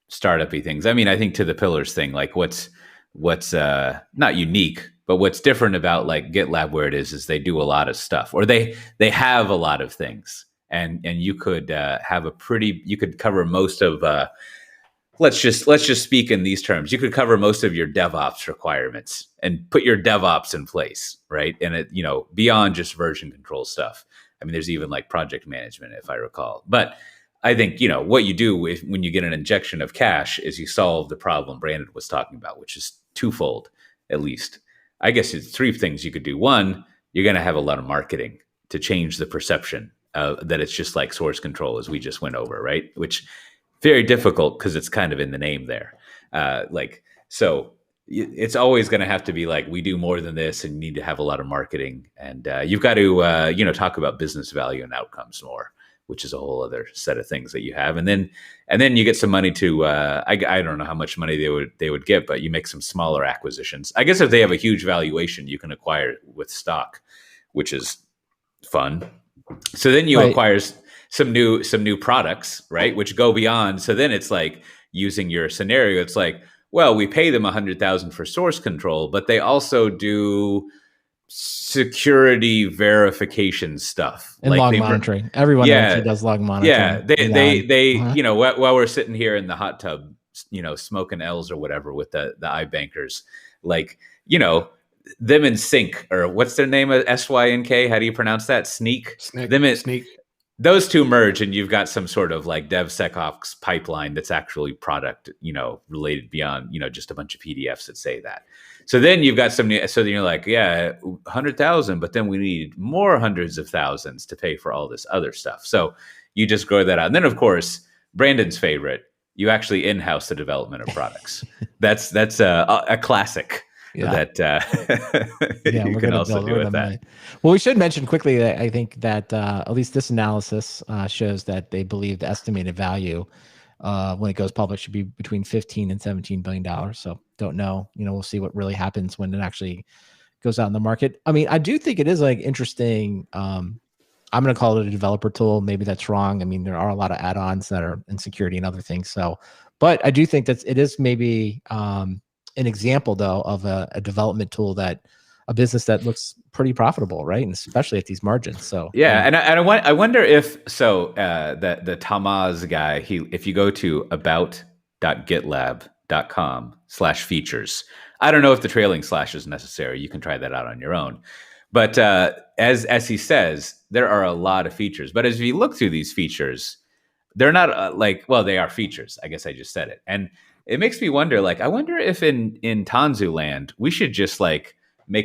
startup-y things. I mean, I think to the pillars thing, like what's not unique, but what's different about like GitLab where it is they do a lot of stuff, or they have a lot of things, and you could you could cover most of let's just speak in these terms. You could cover most of your DevOps requirements and put your DevOps in place, right? And it, beyond just version control stuff. I mean, there's even like project management, if I recall. But I think, what you do when you get an injection of cash is you solve the problem Brandon was talking about, which is twofold, at least. I guess it's three things you could do. One, you're going to have a lot of marketing to change the perception that it's just like source control, as we just went over, right? Which very difficult because it's kind of in the name there. So it's always going to have to be like, we do more than this, and you need to have a lot of marketing, and you've got to talk about business value and outcomes more, which is a whole other set of things that you have. And then you get some money to I don't know how much money they would get, but you make some smaller acquisitions. I guess if they have a huge valuation, you can acquire with stock, which is fun. So then you acquire some new products, right? Which go beyond. So then it's like, using your scenario, it's like, well, we pay them $100,000 for source control, but they also do security verification stuff and like log monitoring. Everyone actually does log monitoring. Yeah, they while we're sitting here in the hot tub, smoking L's or whatever with the iBankers, them in Sync, or what's their name? SYNK. How do you pronounce that? Sneak. Sneak. Those two merge, and you've got some sort of like DevSecOps pipeline that's actually product, related beyond, just a bunch of PDFs that say that. So then you've got so then you're like, yeah, 100,000, but then we need more hundreds of thousands to pay for all this other stuff. So you just grow that out. And then, of course, Brandon's favorite, you actually in-house the development of products. That's a classic. Yeah. That you can also do with that. Well, we should mention quickly that I think that at least this analysis shows that they believe the estimated value when it goes public should be between $15 and $17 billion. So don't know, we'll see what really happens when it actually goes out in the market. I mean, I do think it is like interesting. I'm going to call it a developer tool. Maybe that's wrong. I mean, there are a lot of add-ons that are in security and other things. So, but I do think that it is maybe an example though of a development tool that a business that looks pretty profitable, right? And especially at these margins. So yeah, and I wonder if the Tamaz guy, if you go to about.gitlab.com/features, I don't know if the trailing slash is necessary. You can try that out on your own. But as he says, there are a lot of features. But as we look through these features, they're not they are features. I guess I just said it. And it makes me wonder, I wonder if in Tanzu land, we should just make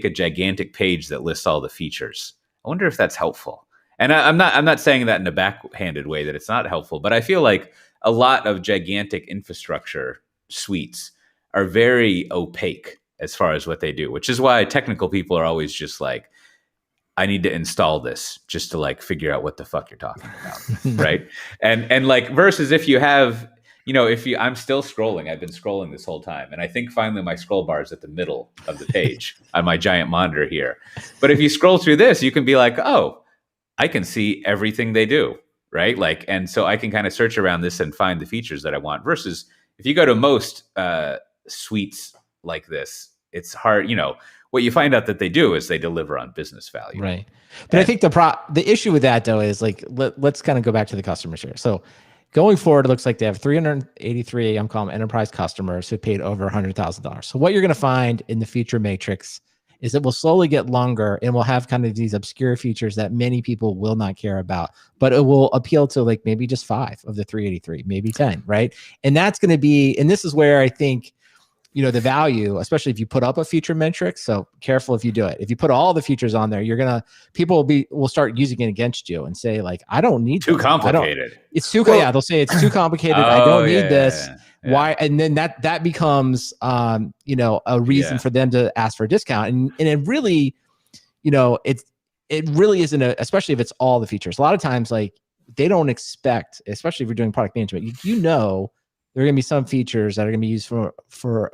a gigantic page that lists all the features. I wonder if that's helpful. And I'm not saying that in a backhanded way that it's not helpful, but I feel like a lot of gigantic infrastructure suites are very opaque as far as what they do, which is why technical people are always just like, I need to install this just to figure out what the fuck you're talking about. Right. And versus if you have, I'm still scrolling, I've been scrolling this whole time. And I think finally my scroll bar is at the middle of the page on my giant monitor here. But if you scroll through this, you can be like, oh, I can see everything they do. Right. And so I can kind of search around this and find the features that I want, versus if you go to most suites like this, it's hard. What you find out that they do is they deliver on business value. Right. But I think the issue with that though is let's kind of go back to the customers here. So going forward, it looks like they have 383, I'm calling them enterprise customers who paid over $100,000. So what you're going to find in the feature matrix is it will slowly get longer, and we'll have kind of these obscure features that many people will not care about, but it will appeal to maybe just 5 of the 383, maybe 10, right? And that's going to be, and this is where I think, the value, especially if you put up a feature metric. So careful if you do it. If you put all the features on there, people will start using it against you and say I don't need too complicated. It's too, they'll say it's too complicated. I don't need this. Yeah. Why? And then that becomes, a reason for them to ask for a discount. And it really, it really isn't especially if it's all the features. A lot of times, they don't expect, especially if you're doing product management, there are going to be some features that are going to be used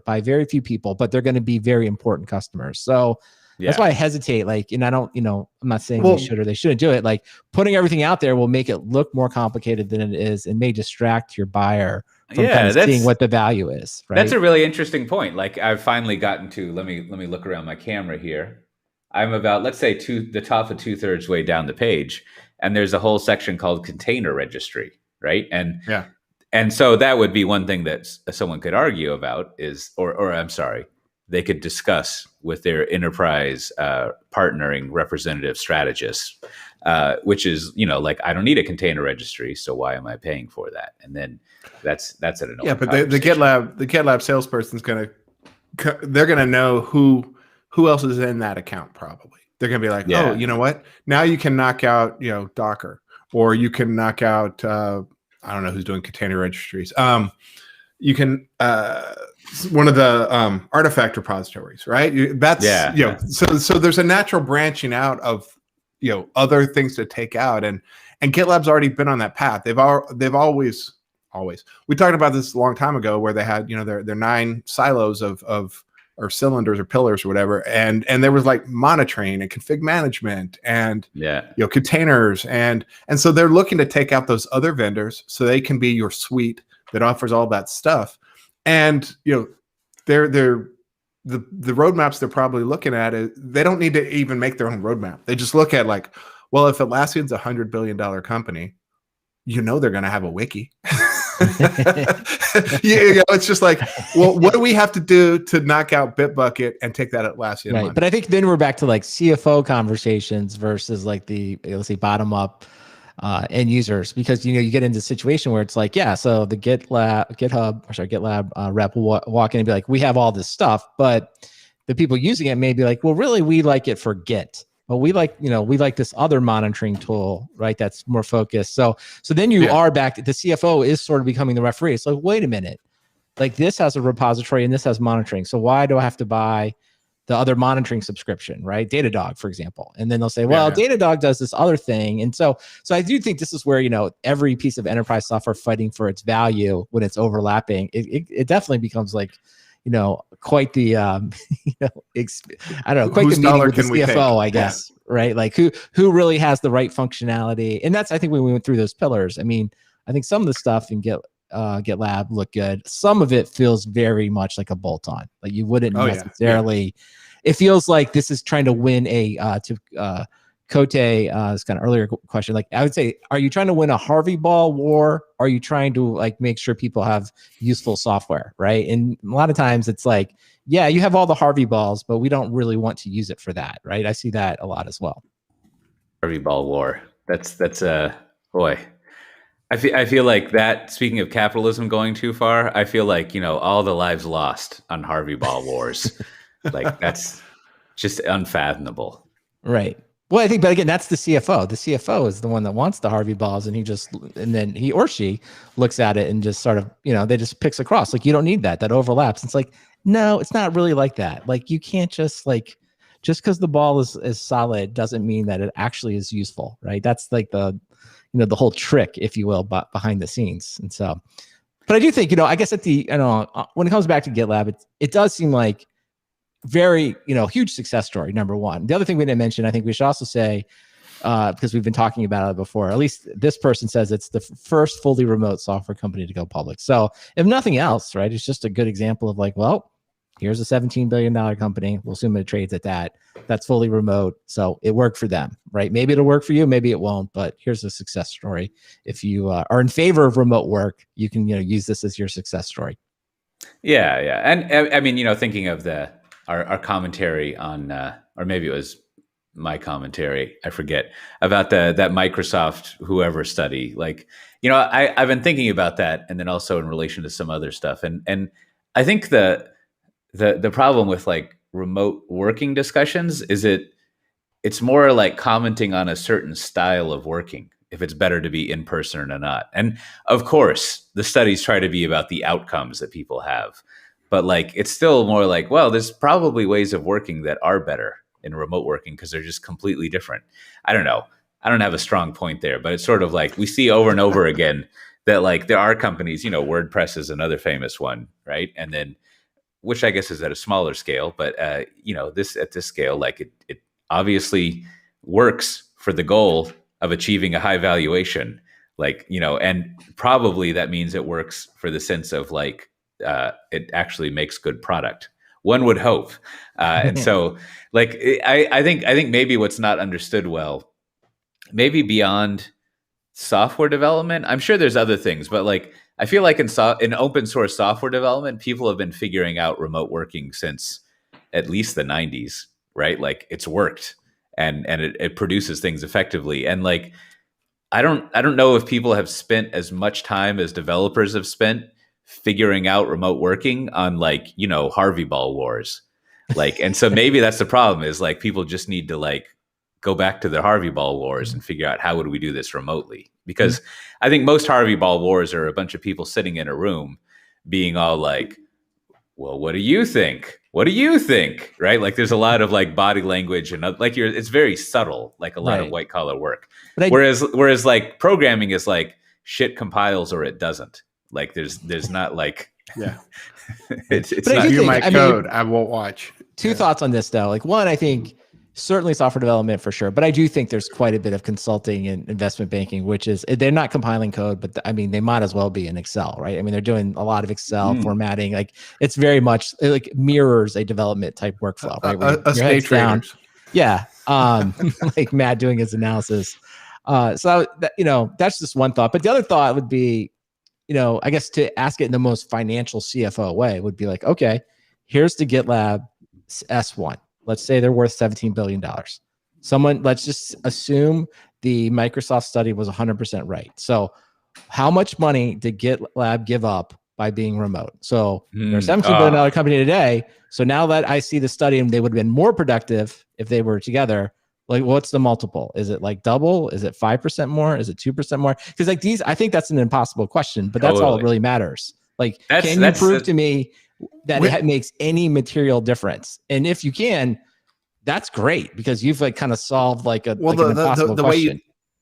by very few people, but they're going to be very important customers. So that's why I hesitate. And I don't, I'm not saying they should or they shouldn't do it. Putting everything out there will make it look more complicated than it is, and may distract your buyer from kind of seeing what the value is. Right. That's a really interesting point. I've finally gotten to, let me look around my camera here. I'm about, let's say the top of 2/3 way down the page. and there's a whole section called container registry, right? Yeah. And so that would be one thing that someone could argue about is, or I'm sorry, they could discuss with their enterprise partnering representative strategists, which is, like, I don't need a container registry, so why am I paying for that? And then that's an yeah. But the GitLab salesperson's they're gonna know who else is in that account. Probably they're gonna be like, oh, you know what? Now you can knock out Docker, or you can knock out I don't know who's doing container registries. You can one of the artifact repositories, right? So there's a natural branching out of other things to take out, and GitLab's already been on that path. They've always we talked about this a long time ago, where they had their 9 silos of or cylinders or pillars or whatever, and there was like monitoring and config management and containers, and so they're looking to take out those other vendors so they can be your suite that offers all that stuff. And they're the roadmaps they're probably looking at is they don't need to even make their own roadmap. They just look at like, well, if Atlassian's $100 billion company, they're going to have a wiki. It's just like, well, what do we have to do to knock out Bitbucket and take that Atlassian money? But I think then we're back to like CFO conversations versus like the, let's say, bottom up end users, because you get into a situation where it's like, so the GitLab rep will walk in and be like, we have all this stuff, but the people using it may be like, well, really, we like it for Git. But we like this other monitoring tool, right? That's more focused. So then you are back. The CFO is sort of becoming the referee. It's like, wait a minute, like this has a repository and this has monitoring. So why do I have to buy the other monitoring subscription, right? Datadog, for example. And then they'll say, well, Datadog does this other thing. And so I do think this is where, every piece of enterprise software fighting for its value when it's overlapping, it definitely becomes like, quite the, I don't know, quite the meeting with the CFO, I guess, right? Like who really has the right functionality? And that's, I think when we went through those pillars, I mean, I think some of the stuff in GitLab look good. Some of it feels very much like a bolt-on. Like you wouldn't necessarily, it feels like this is trying to win Cote, this kind of earlier question. Like I would say, are you trying to win a Harvey Ball war? Or are you trying to like make sure people have useful software, right? And a lot of times it's like, you have all the Harvey Balls, but we don't really want to use it for that, right? I see that a lot as well. Harvey Ball war. That's boy. I feel like that. Speaking of capitalism going too far, I feel like all the lives lost on Harvey Ball wars. Like that's just unfathomable, right? Well, I think, but again, that's the CFO. The CFO is the one that wants the Harvey Balls, and then he or she looks at it and just sort of, they just picks across. Like, you don't need that. That overlaps. It's like, no, it's not really like that. Like, you can't just because the ball is solid doesn't mean that it actually is useful, right? That's like the whole trick, if you will, but behind the scenes. And so, but I do think, I guess when it comes back to GitLab, it does seem like very, huge success story, number one. The other thing we didn't mention, I think we should also say, because we've been talking about it before, at least this person says it's the first fully remote software company to go public. So if nothing else, right, it's just a good example of like, well, here's a $17 billion company. We'll assume it trades at that. That's fully remote. So it worked for them, right? Maybe it'll work for you. Maybe it won't, but here's a success story. If you are in favor of remote work, you can, use this as your success story. Yeah. And I mean, thinking of our commentary on, or maybe it was my commentary, I forget, about that Microsoft whoever study. Like, I've been thinking about that, and then also in relation to some other stuff. And I think the problem with like remote working discussions is it's more like commenting on a certain style of working, if it's better to be in person or not. And of course, the studies try to be about the outcomes that people have. But like, it's still more like, well, there's probably ways of working that are better in remote working because they're just completely different. I don't know. I don't have a strong point there, but it's sort of like we see over and over again that like there are companies, WordPress is another famous one, right? And then, which I guess is at a smaller scale, but this at this scale, like it obviously works for the goal of achieving a high valuation, like, and probably that means it works for the sense of like, it actually makes good product. One would hope. And so like, I think maybe what's not understood well maybe beyond software development. I'm sure there's other things, but like I feel like in open source software development, people have been figuring out remote working since at least the 90s, right? Like it's worked and it produces things effectively. And like I don't know if people have spent as much time as developers have spent figuring out remote working on like, you know, Harvey Ball wars. Like, and so maybe that's the problem is like people just need to like go back to the Harvey Ball wars and figure out how would we do this remotely? Because I think most Harvey Ball wars are a bunch of people sitting in a room being all like, well, what do you think? What do you think? Right? Like there's a lot of like body language and like it's very subtle, like a lot of white collar work. Whereas like programming is like shit compiles or it doesn't. Like there's not like it's not you my code. I won't watch. Two thoughts on this though. Like one, I think certainly software development for sure, but I do think there's quite a bit of consulting and investment banking, which is they're not compiling code, but I mean they might as well be in Excel, right? I mean they're doing a lot of Excel formatting. Like it's very much like mirrors a development type workflow, right? A state down. Yeah, like Matt doing his analysis. So that, you know, that's just one thought. But the other thought would be, you know, I guess to ask it in the most financial CFO way would be like, okay, here's the GitLab S1. Let's say they're worth $17 billion. Let's just assume the Microsoft study was 100% right. So how much money did GitLab give up by being remote? So they're a $17 billion company today. So now that I see the study and they would have been more productive if they were together, like what's the multiple? Is it like double? Is it 5% more? Is it 2% more? Because like these, I think that's an impossible question, but that's all that really matters. Like, can you prove to me that it makes any material difference? And if you can, that's great because you've like kind of solved like an impossible question.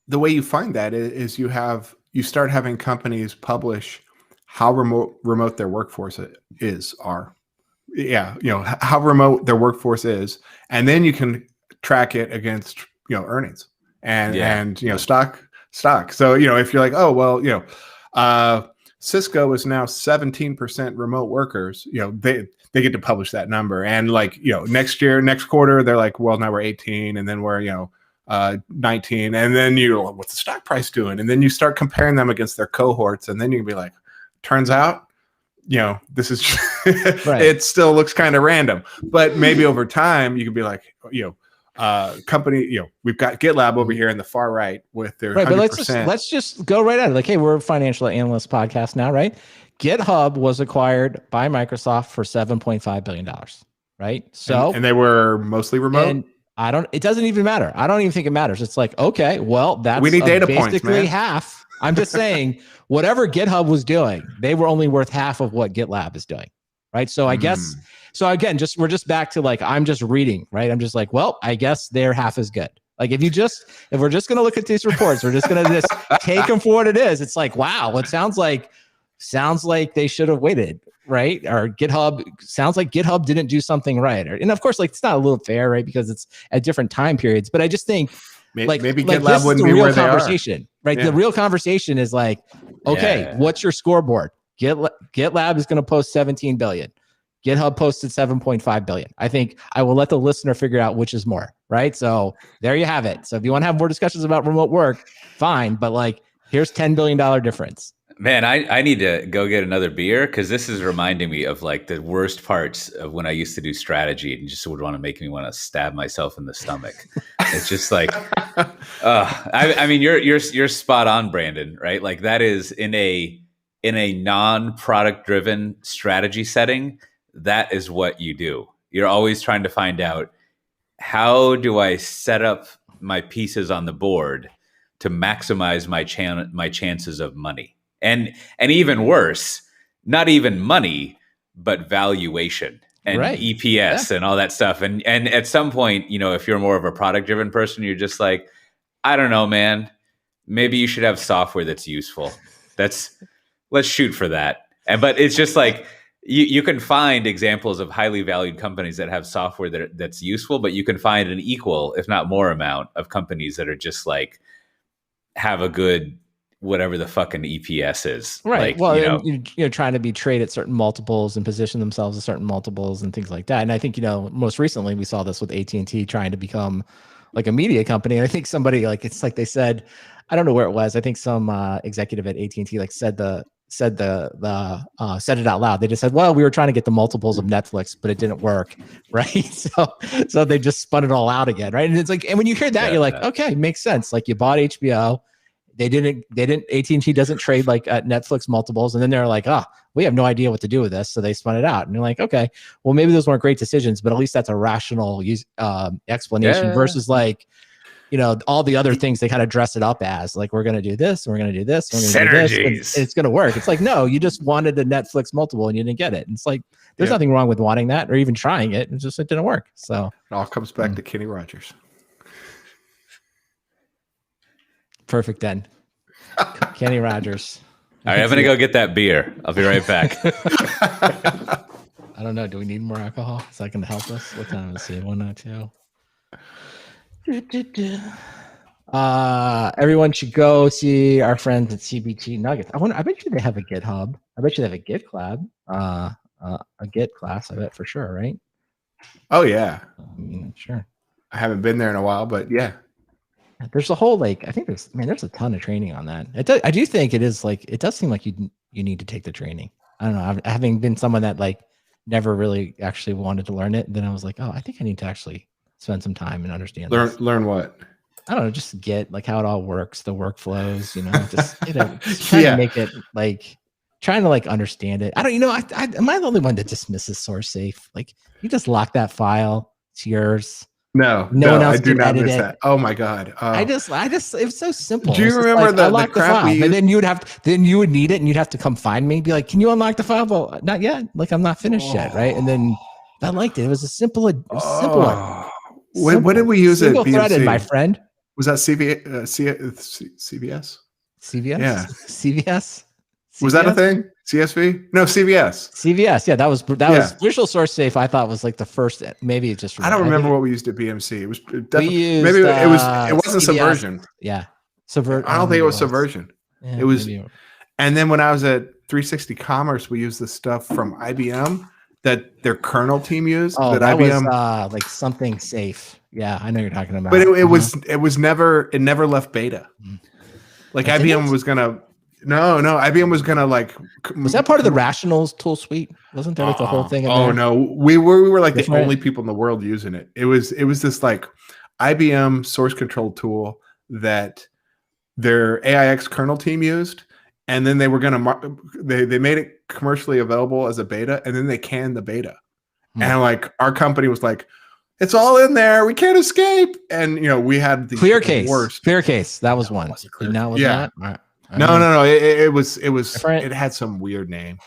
The way you find that is you start having companies publish how remote their workforce are. Yeah, you know, how remote their workforce is, and then you can track it against, you know, earnings and you know, stock. So, you know, if you're like, oh, well, you know, Cisco is now 17% remote workers, you know, they get to publish that number. And like, you know, next quarter, they're like, well, now we're 18 and then we're, you know, 19. And then what's the stock price doing? And then you start comparing them against their cohorts. And then you can be like, turns out, you know, this is, it still looks kind of random, but maybe over time you could be like, you know, company, you know, we've got GitLab over here in the far right with their 100%. But let's just go right at it. Like, hey, we're a financial analyst podcast now, right? GitHub was acquired by Microsoft for $7.5 billion, right? So and they were mostly remote. And it doesn't even matter. I don't even think it matters. It's like, okay, well, that's we need data basically points, man. Half. I'm just saying, whatever GitHub was doing, they were only worth half of what GitLab is doing, right? So I guess. So again, we're just back to like, I'm just reading, right? I'm just like, well, I guess they're half as good. Like if we're just going to look at these reports, we're just going to just take them for what it is. It's like, wow, it sounds like they should have waited, right? Or sounds like GitHub didn't do something right. And of course, like it's not a little fair, right? Because it's at different time periods. But I just think maybe GitLab wouldn't be where they are. Right? Yeah. The real conversation is like, okay, what's your scoreboard? GitLab is going to post 17 billion. GitHub posted 7.5 billion. I think I will let the listener figure out which is more, right? So there you have it. So if you want to have more discussions about remote work, fine. But like, here's $10 billion difference. Man, I need to go get another beer because this is reminding me of like the worst parts of when I used to do strategy and just would want to make me want to stab myself in the stomach. It's just like, I mean, you're spot on, Brandon, right? Like that is in a non-product driven strategy setting. That is what you do. You're always trying to find out, how do I set up my pieces on the board to maximize my chances of money? And even worse, not even money, but valuation and EPS and all that stuff. And at some point, you know, if you're more of a product driven person, you're just like, I don't know, man, maybe you should have software that's useful. Let's shoot for that. But it's just like, you can find examples of highly valued companies that have software that's useful, but you can find an equal, if not more amount of companies that are just like, have a good, whatever the fucking EPS is. Right. Like, well, you're trying to be traded at certain multiples and position themselves at certain multiples and things like that. And I think, you know, most recently we saw this with AT&T trying to become like a media company. And I think somebody like, it's like they said, I don't know where it was. I think some executive at AT&T like said it out loud. They just said, well, we were trying to get the multiples of Netflix, but it didn't work. Right. So they just spun it all out again. Right. And it's like, and when you hear that, you're like, okay, makes sense. Like you bought HBO. They didn't, AT&T doesn't trade like at Netflix multiples. And then they're like, we have no idea what to do with this. So they spun it out. And you're like, okay, well, maybe those weren't great decisions, but at least that's a rational explanation versus like, all the other things they kind of dress it up as like, we're going to do this, we're going to do this, we're going to do this, and it's going to work. It's like, no, you just wanted a Netflix multiple and you didn't get it. And it's like, there's nothing wrong with wanting that or even trying it. It's just, it didn't work. So it all comes back to Kenny Rogers. Perfect then. Kenny Rogers. All right, I'm going to go get that beer. I'll be right back. I don't know. Do we need more alcohol? Is that going to help us? What time is it? 1:02. Everyone should go see our friends at CBT Nuggets. I bet you they have a GitHub. I bet you they have a GitLab, a Git class. I bet for sure, right? Oh yeah. I mean, sure. I haven't been there in a while, but yeah. There's a whole I think there's a ton of training on that. I do think it is like, it does seem like you need to take the training. I don't know. Having been someone that like never really actually wanted to learn it, then I was like, I think I need to actually spend some time and understand. Learn what? I don't know, just get like how it all works, the workflows, just trying to make it like trying to like understand it. I don't, am I the only one that dismisses source safe? Like you just lock that file, it's yours. No one else I do not miss that. Oh my God. I just, it was so simple. Do you remember the crap file, and then you would need it and you'd have to come find me, be like, can you unlock the file? Well, not yet. Like I'm not finished yet. Right. And then I liked it. It was a simple. What did we use it? Single-threaded, my friend. Was that CVS? CVS? Yeah. CVS? Was that a thing? CSV? No, CVS. CVS. Yeah, that was Visual Source Safe. I thought was like the first. Maybe it just. I don't remember what we used at BMC. It was definitely maybe it wasn't CVS. Subversion. Yeah, I don't think it was Subversion. Yeah, it was. And then when I was at 360 Commerce, we used the stuff from IBM that their kernel team used. Oh, that IBM was like something safe. Yeah, I know you're talking about. But it never left beta. Like IBM was gonna. No, IBM was gonna like. Was that part of the Rationals tool suite? Wasn't there like the whole thing? No, we were like the only people in the world using it. It was this like IBM source control tool that their AIX kernel team used, and then they were gonna they made it commercially available as a beta, and then they canned the beta, and like our company was like, it's all in there, we can't escape, and we had the worst. Clear case. That was one. Now was that. No. It was. It had some weird name.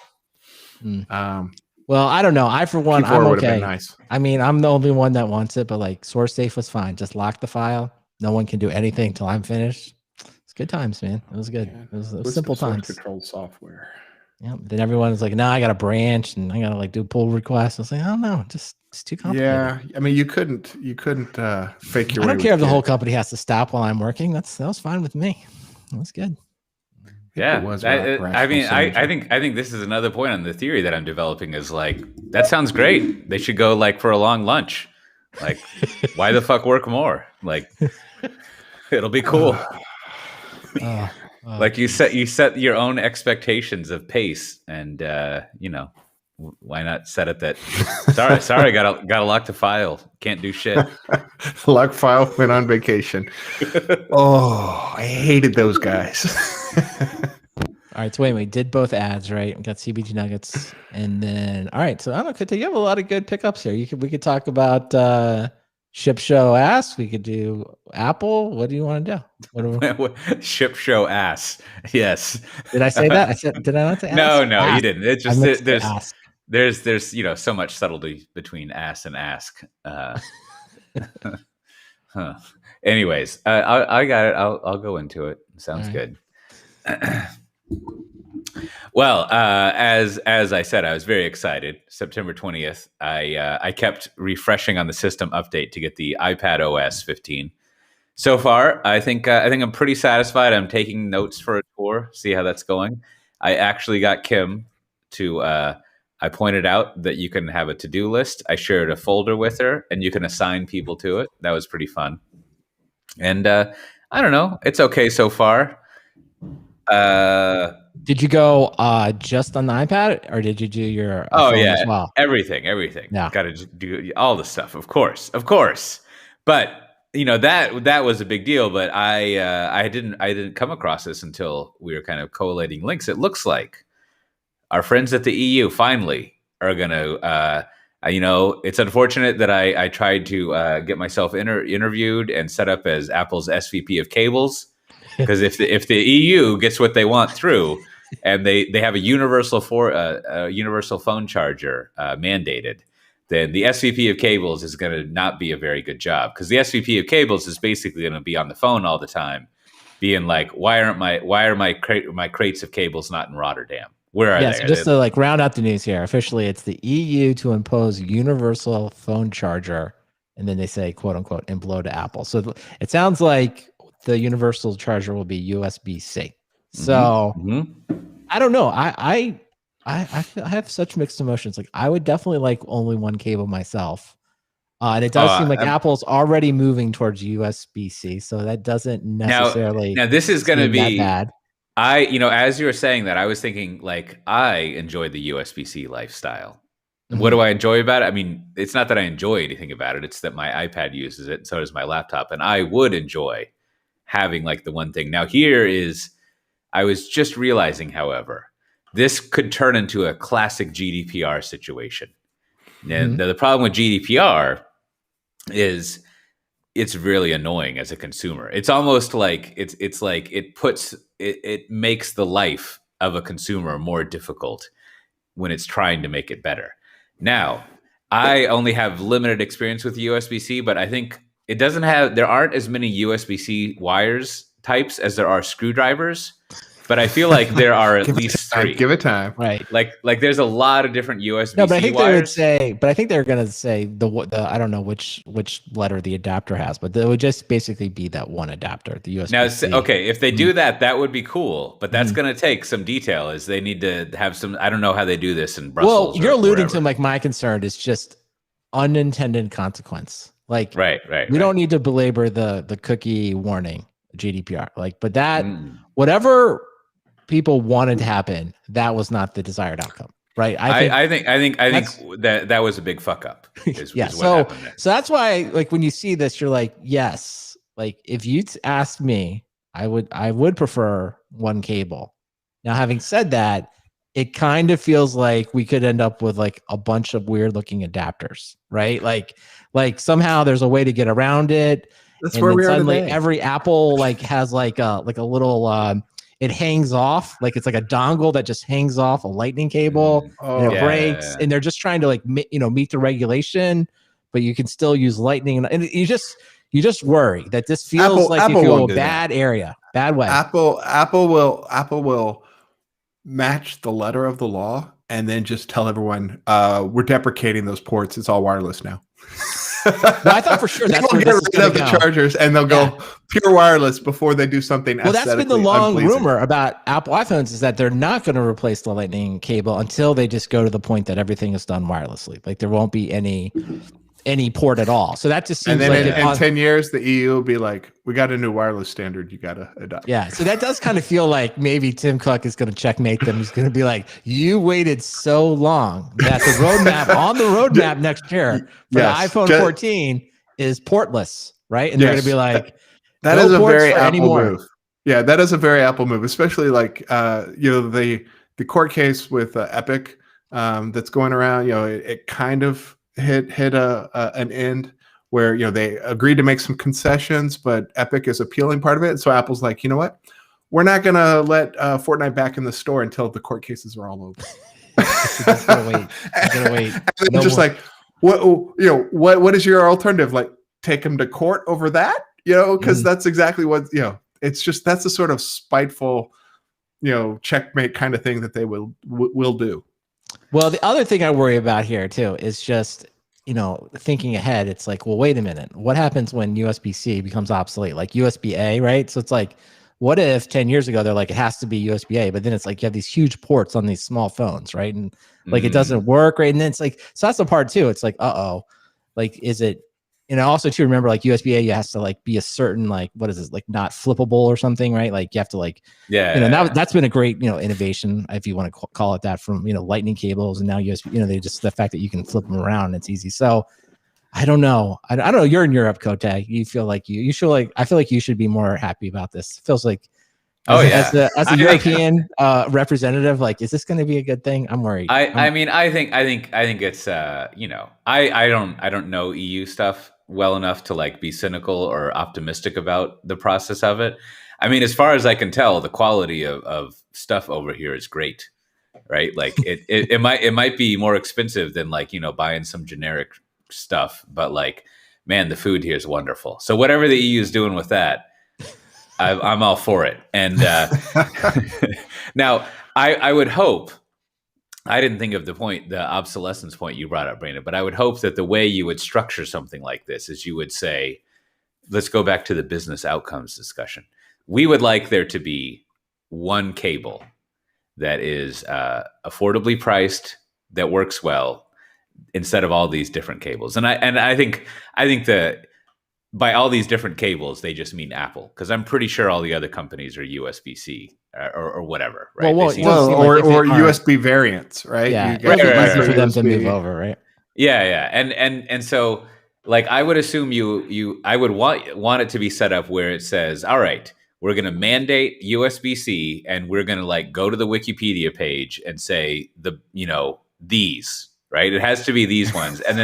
Well, I don't know. I, for one, I'm okay. Nice. I mean, I'm the only one that wants it, but like source safe was fine. Just lock the file. No one can do anything until I'm finished. It's good times, man. It was good. Yeah. It was simple times. Controlled software. Yeah. Then everyone was like, "No, I got a branch and I got to like do pull requests." I was like, "I don't know, it's too complicated." Yeah, I mean, you couldn't fake your. I don't care if the whole company has to stop while I'm working. That was fine with me. That was good. Yeah, I think this is another point on the theory that I'm developing is like, that sounds great. They should go like for a long lunch. Like, why the fuck work more? Like, it'll be cool. Like you set your own expectations of pace, and why not set it that? Sorry, gotta lock the file. Can't do shit. Lock file. Went on vacation. Oh, I hated those guys. All right, so wait, we did both ads, right? We got CBT Nuggets, and then all right. So I don't know, you have a lot of good pickups here. We could talk about Ship Show Ass. We could do Apple. What do you want to do? Ship Show Ass. Yes. Did I say that? Did I not say ass? No, ass. You didn't. It's just there's so much subtlety between ass and ask. Anyways, I got it. I'll go into it. Sounds good. Well, as I said, I was very excited. September 20th, I kept refreshing on the system update to get the iPad OS 15. So far, I think I'm pretty satisfied. I'm taking notes for a tour, see how that's going. I actually got Kim to. I pointed out that you can have a to-do list. I shared a folder with her, and you can assign people to it. That was pretty fun. And I don't know. It's okay so far. Did you go just on the iPad, or did you do your phone as well? Everything. Yeah, Got to do all the stuff, of course. But that was a big deal. But I didn't come across this until we were kind of collating links. It looks like our friends at the EU finally are going to. It's unfortunate that I tried to get myself interviewed and set up as Apple's SVP of cables, because if the EU gets what they want through, and they have a universal phone charger mandated, then the SVP of cables is going to not be a very good job, because the SVP of cables is basically going to be on the phone all the time, being like, why are my crates of cables not in Rotterdam? Where are they? So just to like round out the news here, officially, it's the EU to impose universal phone charger, and then they say, "quote unquote," and blow to Apple. So it sounds like the universal charger will be USB-C. So I don't know. I have such mixed emotions. Like, I would definitely like only one cable myself. And it does seem like Apple's already moving towards USB-C, so that doesn't necessarily now this is going to be that bad. As you were saying that, I was thinking, like, I enjoy the USB-C lifestyle. What do I enjoy about it? I mean, it's not that I enjoy anything about it. It's that my iPad uses it, and so does my laptop. And I would enjoy having like the one thing. Now, I was just realizing, however, this could turn into a classic GDPR situation. And the problem with GDPR is it's really annoying as a consumer. It's almost like it makes the life of a consumer more difficult when it's trying to make it better. Now, I only have limited experience with USB-C, but I think there aren't as many USB-C wires types as there are screwdrivers. But I feel like there are at least 3. Give it time. Right. Like there's a lot of different USB-C but I think wires. they would say, but I think they're going to say the I don't know which letter the adapter has, but it would just basically be that one adapter, the USB-C. Now, okay, if they do that would be cool, but that's going to take some detail, as they need to have some, I don't know how they do this in Brussels. Well, you're alluding to, like, my concern is just unintended consequence. Like, right. We don't need to belabor the cookie warning, GDPR. Like, but that whatever people wanted to happen, that was not the desired outcome, right? I think that was a big fuck up. So that's why, like, when you see this, you're like, yes, like, if you asked me, I would prefer one cable. Now, having said that, it kind of feels like we could end up with like a bunch of weird looking adapters, right? Like somehow there's a way to get around it. That's where we are today. Every Apple like has like a little it hangs off, like it's like a dongle that just hangs off a lightning cable, and it breaks, and they're just trying to like meet the regulation, but you can still use lightning, and you just worry that this feels like you go a bad area, bad way. Apple will match the letter of the law and then just tell everyone we're deprecating those ports. It's all wireless now. Well, I thought for sure that's where get rid of the chargers, and they'll go pure wireless before they do something. Well, that's been the long rumor about Apple iPhones, is that they're not going to replace the lightning cable until they just go to the point that everything is done wirelessly. Like, there won't be any port at all. So that just seems, and then in 10 years, the EU will be like, we got a new wireless standard you got to adopt. Yeah. So that does kind of feel like maybe Tim Cook is going to checkmate them. He's going to be like, you waited so long that the roadmap next year for the iPhone 14 is portless, right? And they're going to be like, that is a very Apple move. Yeah, that is a very Apple move, especially like, the court case with Epic that's going around, it kind of hit an end where they agreed to make some concessions, but Epic is appealing part of it. So Apple's like, you know what, we're not gonna let Fortnite back in the store until the court cases are all over. Gotta wait. And then like, what is your alternative? Like, take them to court over that? Because that's exactly what it's just, that's the sort of spiteful checkmate kind of thing that they will do. Well, the other thing I worry about here too is just, thinking ahead. It's like, well, wait a minute. What happens when USB-C becomes obsolete? Like USB-A, right? So it's like, what if 10 years ago they're like, it has to be USB-A, but then it's like you have these huge ports on these small phones, right? And like it doesn't work, right? And then it's like, so that's the part too. It's like, like, is it also to remember, like USB-A, you has to like be a certain, like, what is this, like not flippable or something, right? Like you have to like, that's been a great, innovation, if you want to call it that, from, lightning cables, and now USB, they just, the fact that you can flip them around and it's easy. So I don't know. I don't know. You're in Europe, Kote. You feel like you should, like, I feel like you should be more happy about this. It feels like, as a European representative, like, is this going to be a good thing? I'm worried. I think it's I don't know EU stuff well enough to like be cynical or optimistic about the process of it. I mean, as far as I can tell, the quality of stuff over here is great, right? Like it might be more expensive than like, buying some generic stuff, but like, man, the food here is wonderful. So whatever the EU is doing with that, I'm all for it. And now I would hope, I didn't think of the obsolescence point you brought up, Brandon, but I would hope that the way you would structure something like this is you would say, let's go back to the business outcomes discussion. We would like there to be one cable that is affordably priced, that works well, instead of all these different cables. And I think that by all these different cables, they just mean Apple, because I'm pretty sure all the other companies are USB-C or whatever, right? Or USB variants, right? Yeah, right, for them to move over, right? Yeah. And so, like, I would assume I would want it to be set up where it says, all right, we're going to mandate USB-C, and we're going to like go to the Wikipedia page and say these, right? It has to be these ones, and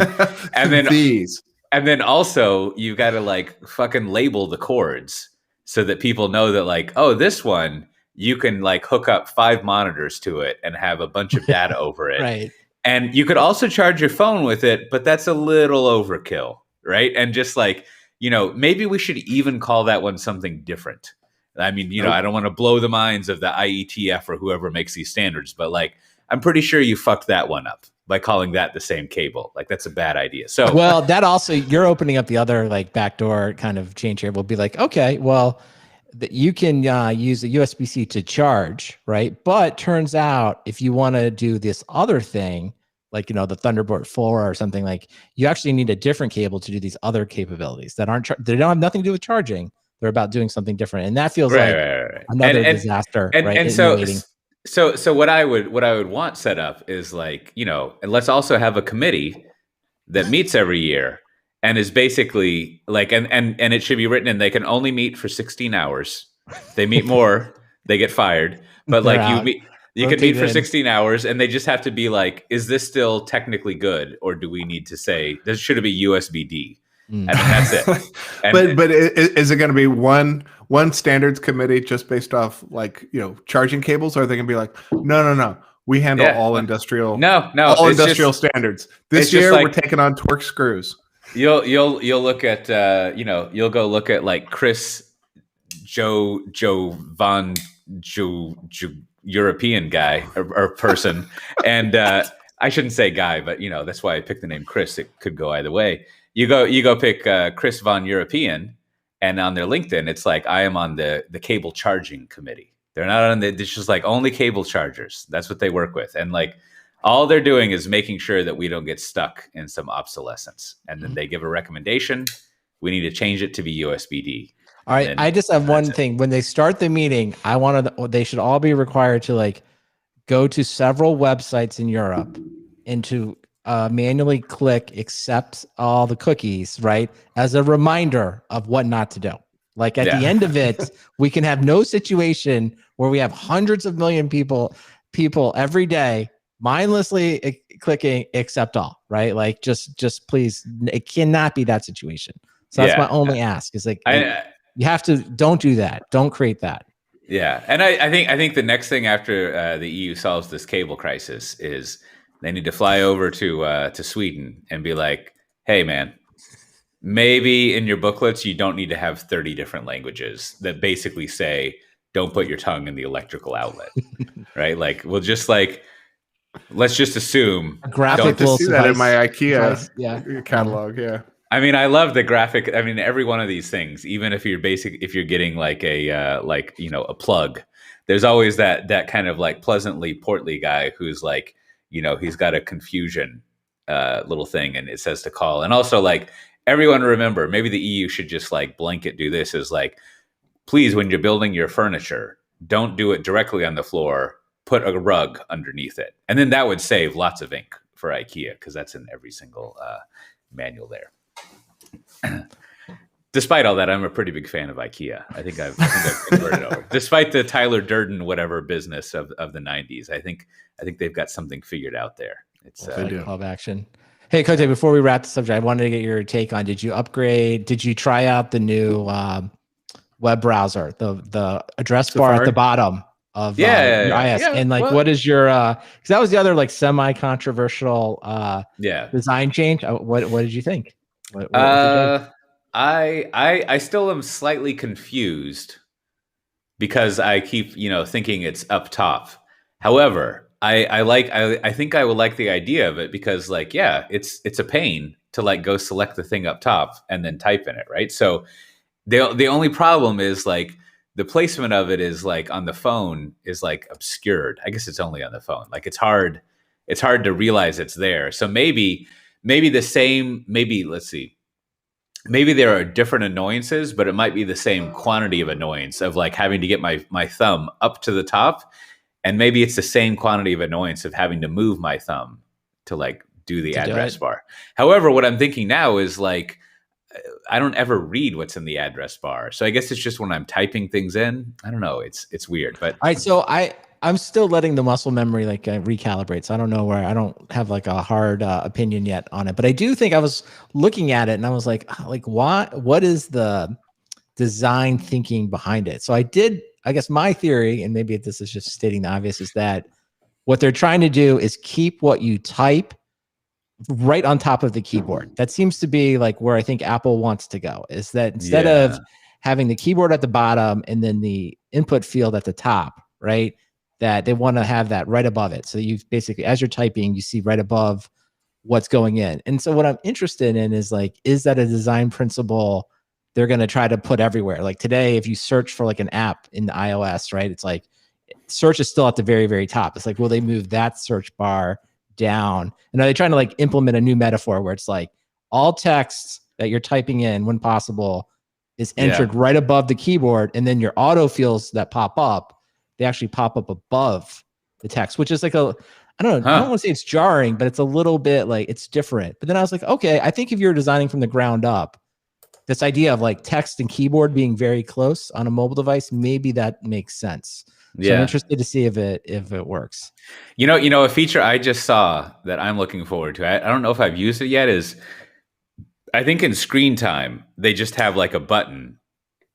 then these. And then also you've got to like fucking label the cords so that people know that like, oh, this one, you can like hook up 5 monitors to it and have a bunch of data over it. Right. And you could also charge your phone with it, but that's a little overkill, right? And just like, maybe we should even call that one something different. I mean, I don't want to blow the minds of the IETF or whoever makes these standards, but like, I'm pretty sure you fucked that one up by calling that the same cable. Like, that's a bad idea. So, well, that also, you're opening up the other like backdoor kind of change here. We'll be like, okay, well, you can use a USB-C to charge, right? But turns out if you want to do this other thing, like, the Thunderbolt 4 or something, like, you actually need a different cable to do these other capabilities that they don't have nothing to do with charging. They're about doing something different. And that feels another disaster. And so what I would want set up is like, and let's also have a committee that meets every year and is basically like, and it should be written in, they can only meet for 16 hours. They meet more, they get fired. But like you can meet for 16 hours, and they just have to be like, is this still technically good? Or do we need to say, this should be USB-D? And that's it. But is it going to be one standards committee just based off like, charging cables? Or are they going to be like, no, we handle all industrial, all industrial standards. This year we're taking on torque screws. You'll look at you'll go look at like Chris Joe Von European guy or person, and I shouldn't say guy, but that's why I picked the name Chris. It could go either way. You go pick Chris Von European, and on their LinkedIn, it's like, I am on the cable charging committee. They're not on it's just like only cable chargers. That's what they work with. And like, all they're doing is making sure that we don't get stuck in some obsolescence. And then they give a recommendation. We need to change it to be USB-D. All right. I just have one thing. When they start the meeting, they should all be required to like go to several websites in Europe and to manually click accept all the cookies, right? As a reminder of what not to do. Like at the end of it, we can have no situation where we have hundreds of million people every day mindlessly clicking accept all, right? Like just please, it cannot be that situation. So that's my only ask is like, you have to, don't do that. Don't create that. Yeah. And I think the next thing after the EU solves this cable crisis is they need to fly over to Sweden and be like, hey man, maybe in your booklets, you don't need to have 30 different languages that basically say, don't put your tongue in the electrical outlet, right? Like, we'll just like, let's just assume. Graphic will see that in my IKEA catalog. Yeah. I mean, I love the graphic. I mean, every one of these things, even if you're getting like a a plug, there's always that kind of like pleasantly portly guy who's like, he's got a confusion little thing and it says to call. And also like everyone remember, maybe the EU should just like blanket do this is like, please, when you're building your furniture, don't do it directly on the floor. Put a rug underneath it. And then that would save lots of ink for IKEA because that's in every single manual there. Despite all that, I'm a pretty big fan of IKEA. I think I've converted over. Despite the Tyler Durden whatever business of the 90s, I think they've got something figured out there. It's club action. Hey, Kote, before we wrap the subject, I wanted to get your take on, did you upgrade? Did you try out the new web browser, the address bar at the bottom of your IS? And like, what is your, because that was the other like semi-controversial design change. What did you think? What I still am slightly confused because I keep, thinking it's up top. However, I think I would like the idea of it because like, it's a pain to like go select the thing up top and then type in it. Right. So the only problem is like the placement of it is like on the phone is like obscured. I guess it's only on the phone. Like it's hard to realize it's there. So maybe let's see. Maybe there are different annoyances, but it might be the same quantity of annoyance of like having to get my thumb up to the top. And maybe it's the same quantity of annoyance of having to move my thumb to like do the address bar. However, what I'm thinking now is like, I don't ever read what's in the address bar. So I guess it's just when I'm typing things in, I don't know. It's weird, but. All right. So I'm still letting the muscle memory like recalibrate. So I don't know where, I don't have like a hard opinion yet on it, but I do think I was looking at it and I was like what is the design thinking behind it? So I guess my theory, and maybe this is just stating the obvious, is that what they're trying to do is keep what you type right on top of the keyboard. That seems to be like where I think Apple wants to go, is that instead of having the keyboard at the bottom and then the input field at the top, right? That they want to have that right above it. So you basically, as you're typing, you see right above what's going in. And so what I'm interested in is like, is that a design principle they're going to try to put everywhere? Like today, if you search for like an app in the iOS, right? It's like search is still at the very, very top. It's like, will they move that search bar down? And are they trying to like implement a new metaphor where it's like all text that you're typing in when possible is entered right above the keyboard, and then your autofills that pop up, they actually pop up above the text, which is like I don't know, I don't want to say it's jarring, but it's a little bit like it's different. But then I was like, okay, I think if you're designing from the ground up, this idea of like text and keyboard being very close on a mobile device, maybe that makes sense. So I'm interested to see if it works. A feature I just saw that I'm looking forward to, I don't know if I've used it yet, is I think in screen time, they just have like a button.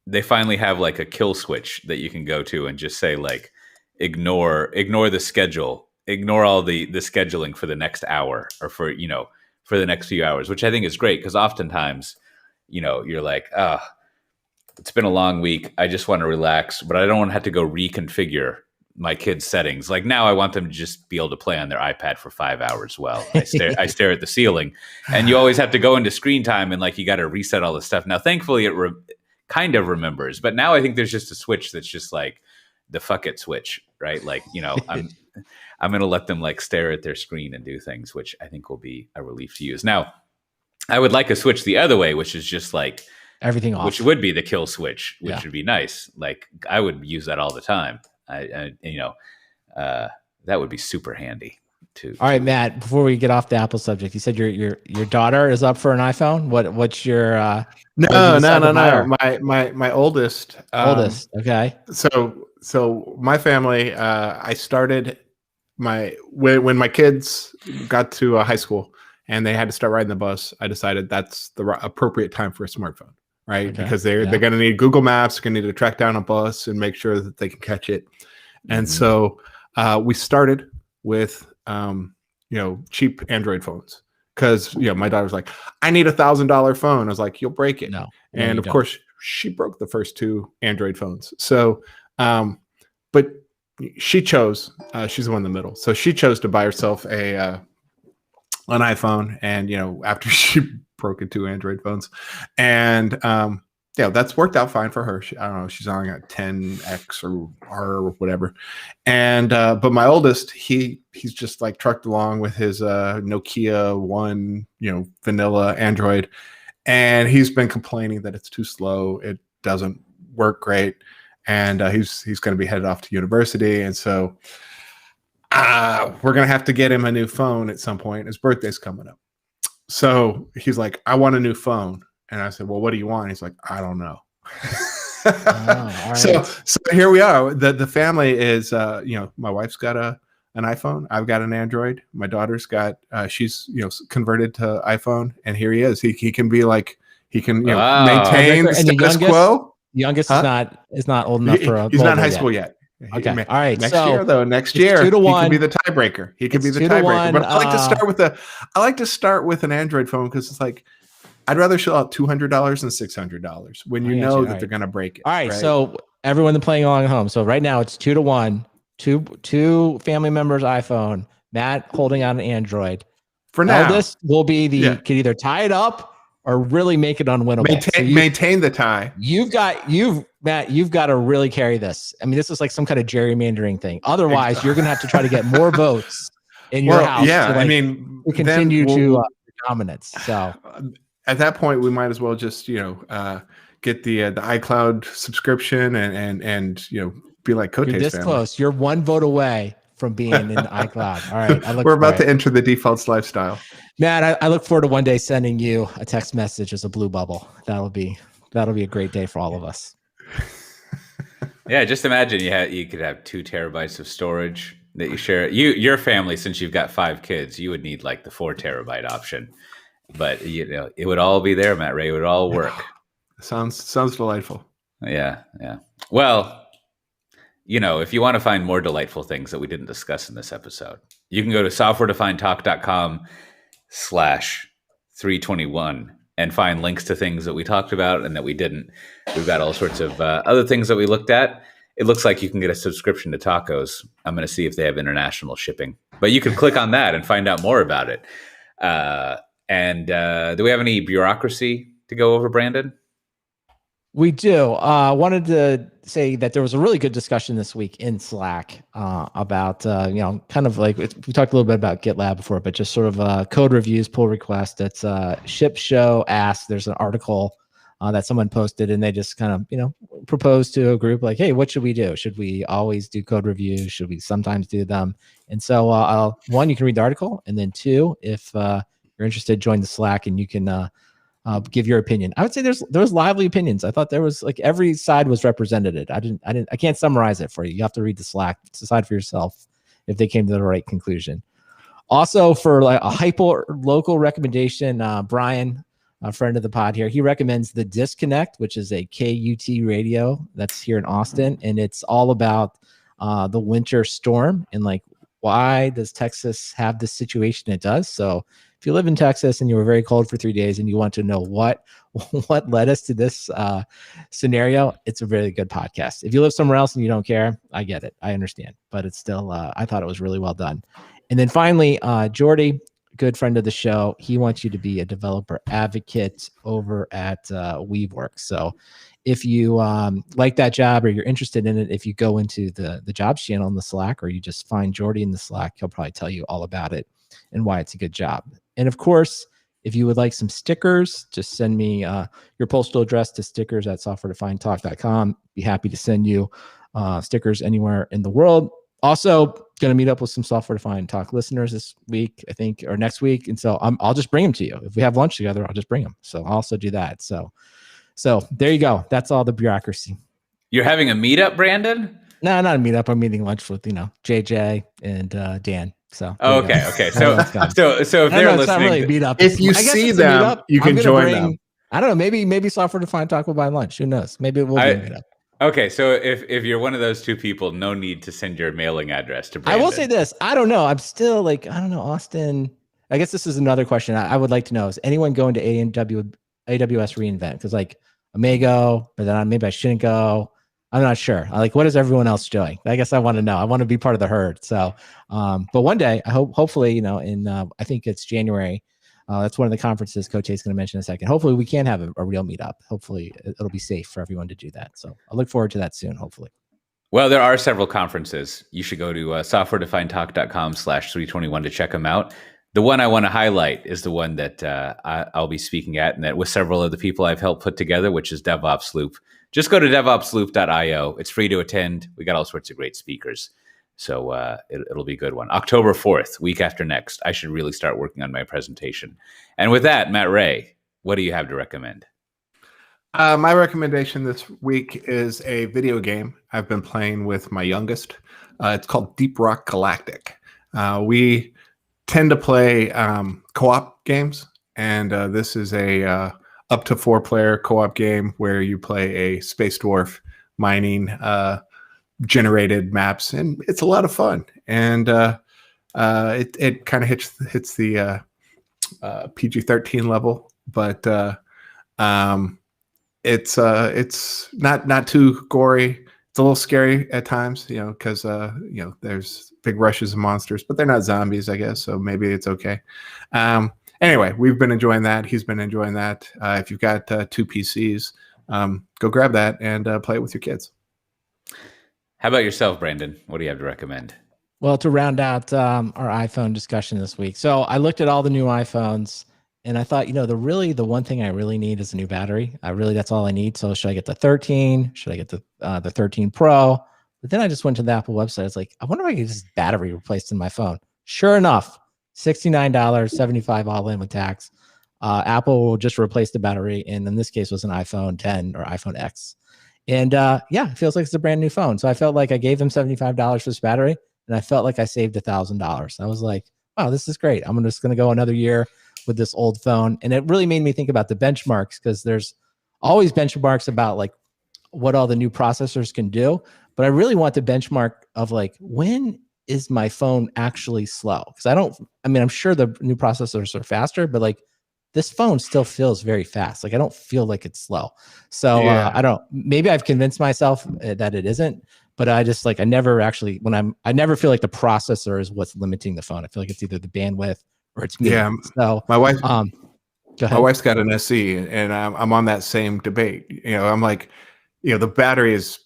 They finally have like a kill switch that you can go to and just say like, ignore the schedule, ignore all the scheduling for the next hour or for the next few hours, which I think is great. Cause oftentimes, you're like, it's been a long week. I just want to relax, but I don't want to have to go reconfigure my kids' settings. Like now I want them to just be able to play on their iPad for 5 hours. Well, I stare at the ceiling, and you always have to go into screen time and like, you got to reset all this stuff. Now, thankfully it kind of remembers, but now I think there's just a switch that's just like the fuck it switch, right? Like, I'm going to let them like stare at their screen and do things, which I think will be a relief to use. Now, I would like a switch the other way, which is just like everything off, which would be the kill switch, which would be nice. Like I would use that all the time. That would be super handy too. All right, Matt, before we get off the Apple subject, you said your daughter is up for an iPhone. What's your No. My oldest. Okay. So my family, I started when my kids got to high school and they had to start riding the bus, I decided that's the appropriate time for a smartphone, right? Okay. Because they're going to need Google Maps, going to need to track down a bus and make sure that they can catch it. And so we started with cheap Android phones, because my daughter's like, I need $1,000 phone. I was like, you'll break it. And of course she broke the first 2 Android phones. So but she chose, she's the one in the middle, so she chose to buy herself an iPhone, and after she broke into 2 Android phones, and that's worked out fine for her. I don't know, she's on a 10X or R or whatever. And but my oldest, he's just like trucked along with his Nokia 1, vanilla Android, and he's been complaining that it's too slow. It doesn't work great. And he's going to be headed off to university. And so we're going to have to get him a new phone at some point. His birthday's coming up. So he's like, I want a new phone. And I said, well, what do you want? He's like, I don't know. Right. So here we are. The family is, my wife's got an iPhone. I've got an Android. My daughter's got, she's, converted to iPhone. And here he is. He can be like, he can maintain the status quo. Youngest is not old enough for a he's not in high school yet. Okay. All right. Next year, though. Next year, he can be the tiebreaker. He can be the tiebreaker. But I like to start with an Android phone because it's like I'd rather shell out $200 than $600 when you know that they're going to break it. All right. So everyone playing along at home. So right now it's 2-1. Two family members iPhone. Matt holding on an Android. For now, eldest will be can either tie it up or really make it unwinnable. Maintain the tie. Matt, you've got to really carry this. I mean, this is like some kind of gerrymandering thing. Otherwise, you're going to have to try to get more votes in your house. Yeah, to continue to dominance. So at that point, we might as well just get the iCloud subscription and be like Cote's You're this family. Close. You're one vote away from being in iCloud. All right, we're about to enter the defaults lifestyle. Matt, I look forward to one day sending you a text message as a blue bubble. That'll be a great day for all of us. Yeah, just imagine you could have 2 terabytes of storage that you share. Your family, since you've got 5 kids, you would need like the 4 terabyte option. But it would all be there, Matt Ray. It would all work. Sounds delightful. Yeah. Well, if you want to find more delightful things that we didn't discuss in this episode, you can go to softwaredefinedtalk.com/321 and find links to things that we talked about and that we didn't. We've got all sorts of other things that we looked at. It looks like you can get a subscription to tacos. I'm going to see if they have international shipping, but you can click on that and find out more about it. And do we have any bureaucracy to go over, Brandon? We do. Wanted to say that there was a really good discussion this week in Slack about, kind of like we talked a little bit about GitLab before, but just sort of code reviews, pull request. It's Ship Show Ask. There's an article that someone posted, and they just kind of, proposed to a group like, hey, what should we do? Should we always do code reviews? Should we sometimes do them? And so, one, you can read the article, and then 2, if you're interested, join the Slack, and you can give your opinion. I would say there's lively opinions. I thought there was like every side was represented. I can't summarize it for you. You have to read the Slack, decide for yourself if they came to the right conclusion. Also, for like a hyper local recommendation, Brian, a friend of the pod here, he recommends The Disconnect, which is a KUT radio that's here in Austin, and it's all about the winter storm and like why does Texas have this situation it does. So if you live in Texas and you were very cold for 3 days and you want to know what led us to this scenario, it's a really good podcast. If you live somewhere else and you don't care, I get it. I understand. But it's still, I thought it was really well done. And then finally, Jordy, good friend of the show, he wants you to be a developer advocate over at Weaveworks. So if you like that job or you're interested in it, if you go into the jobs channel in the Slack or you just find Jordy in the Slack, he'll probably tell you all about it and why it's a good job. And of course, if you would like some stickers, just send me your postal address to stickers@softwaredefinedtalk.com. Be happy to send you stickers anywhere in the world. Also, going to meet up with some Software Defined Talk listeners this week, I think, or next week. And so I'll just bring them to you. If we have lunch together, I'll just bring them. So I'll also do that. So there you go. That's all the bureaucracy. You're having a meetup, Brandon? No, not a meetup. I'm meeting lunch with, JJ and Dan. So okay. So if they're listening, it's not really meet up. If you see them, you can join them. I don't know. Maybe Software Defined Talk will buy lunch. Who knows? Maybe it will be a meetup. Okay, so if you're one of those 2 people, no need to send your mailing address to Brandon. I will say this. I don't know. I'm still like, I don't know, Austin. I guess this is another question I would like to know. Is anyone going to AWS reInvent? Because like I may go, but then maybe I shouldn't go. I'm not sure. What is everyone else doing? I guess I want to know. I want to be part of the herd. So, but one day, I hopefully, in I think it's January. That's one of the conferences Cote is going to mention in a second. Hopefully, we can have a real meetup. Hopefully, it'll be safe for everyone to do that. So, I look forward to that soon. Hopefully. Well, there are several conferences. You should go to softwaredefinedtalk.com/321 to check them out. The one I want to highlight is the one that I'll be speaking at, and that with several of the people I've helped put together, which is DevOps Loop. Just go to devopsloop.io. It's free to attend. We got all sorts of great speakers. So it'll be a good one. October 4th, week after next. I should really start working on my presentation. And with that, Matt Ray, what do you have to recommend? My recommendation this week is a video game I've been playing with my youngest. It's called Deep Rock Galactic. We tend to play co-op games, and this is a up to 4-player co-op game where you play a space dwarf mining generated maps, and it's a lot of fun. And it kind of hits the PG-13 level, but it's not too gory. It's a little scary at times, because there's big rushes of monsters, but they're not zombies, I guess. So maybe it's okay. Anyway, we've been enjoying that. He's been enjoying that. If you've got 2 PCs, go grab that and play it with your kids. How about yourself, Brandon? What do you have to recommend? Well, to round out our iPhone discussion this week. So I looked at all the new iPhones and I thought, the one thing I really need is a new battery. That's all I need. So should I get the 13? Should I get the 13 Pro? But then I just went to the Apple website. It's like, I wonder if I can get this battery replaced in my phone. Sure enough, $69, $75 all in with tax. Apple will just replace the battery. And in this case, it was an iPhone 10 or iPhone X. And it feels like it's a brand new phone. So I felt like I gave them $75 for this battery, and I felt like I saved $1,000. I was like, wow, this is great. I'm just going to go another year with this old phone. And it really made me think about the benchmarks, because there's always benchmarks about like what all the new processors can do. But I really want the benchmark of like, when is my phone actually slow? Because I'm sure the new processors are faster, but like this phone still feels very fast. Like I don't feel like it's slow. So maybe I've convinced myself that it isn't, but I just I never actually, I never feel like the processor is what's limiting the phone. I feel like it's either the bandwidth or it's me. Yeah. So my wife, go ahead. My wife's got an SE, and I'm on that same debate. I'm like, the battery is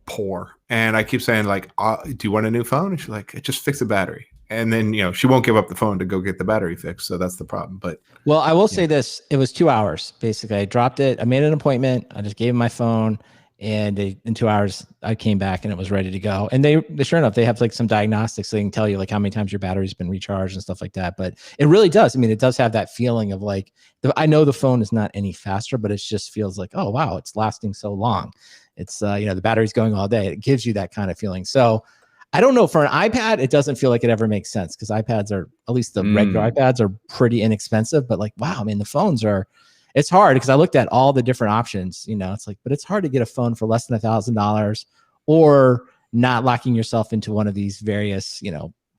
poor, and I keep saying like, do you want a new phone? And she's like, just fix the battery. And then, she won't give up the phone to go get the battery fixed. So that's the problem. But I will say this, it was 2 hours. Basically, I dropped it. I made an appointment. I just gave him my phone, and in 2 hours I came back and it was ready to go. And they sure enough, they have like some diagnostics. So they can tell you like how many times your battery's been recharged and stuff like that. But it really does. It does have that feeling of like, I know the phone is not any faster, but it just feels like, oh, wow, it's lasting so long. It's, the battery's going all day. It gives you that kind of feeling. So I don't know, for an iPad, it doesn't feel like it ever makes sense, because iPads are, at least the regular iPads, are pretty inexpensive. But like, wow, the phones are, it's hard, because I looked at all the different options, it's like, but it's hard to get a phone for less than $1,000 or not locking yourself into one of these various,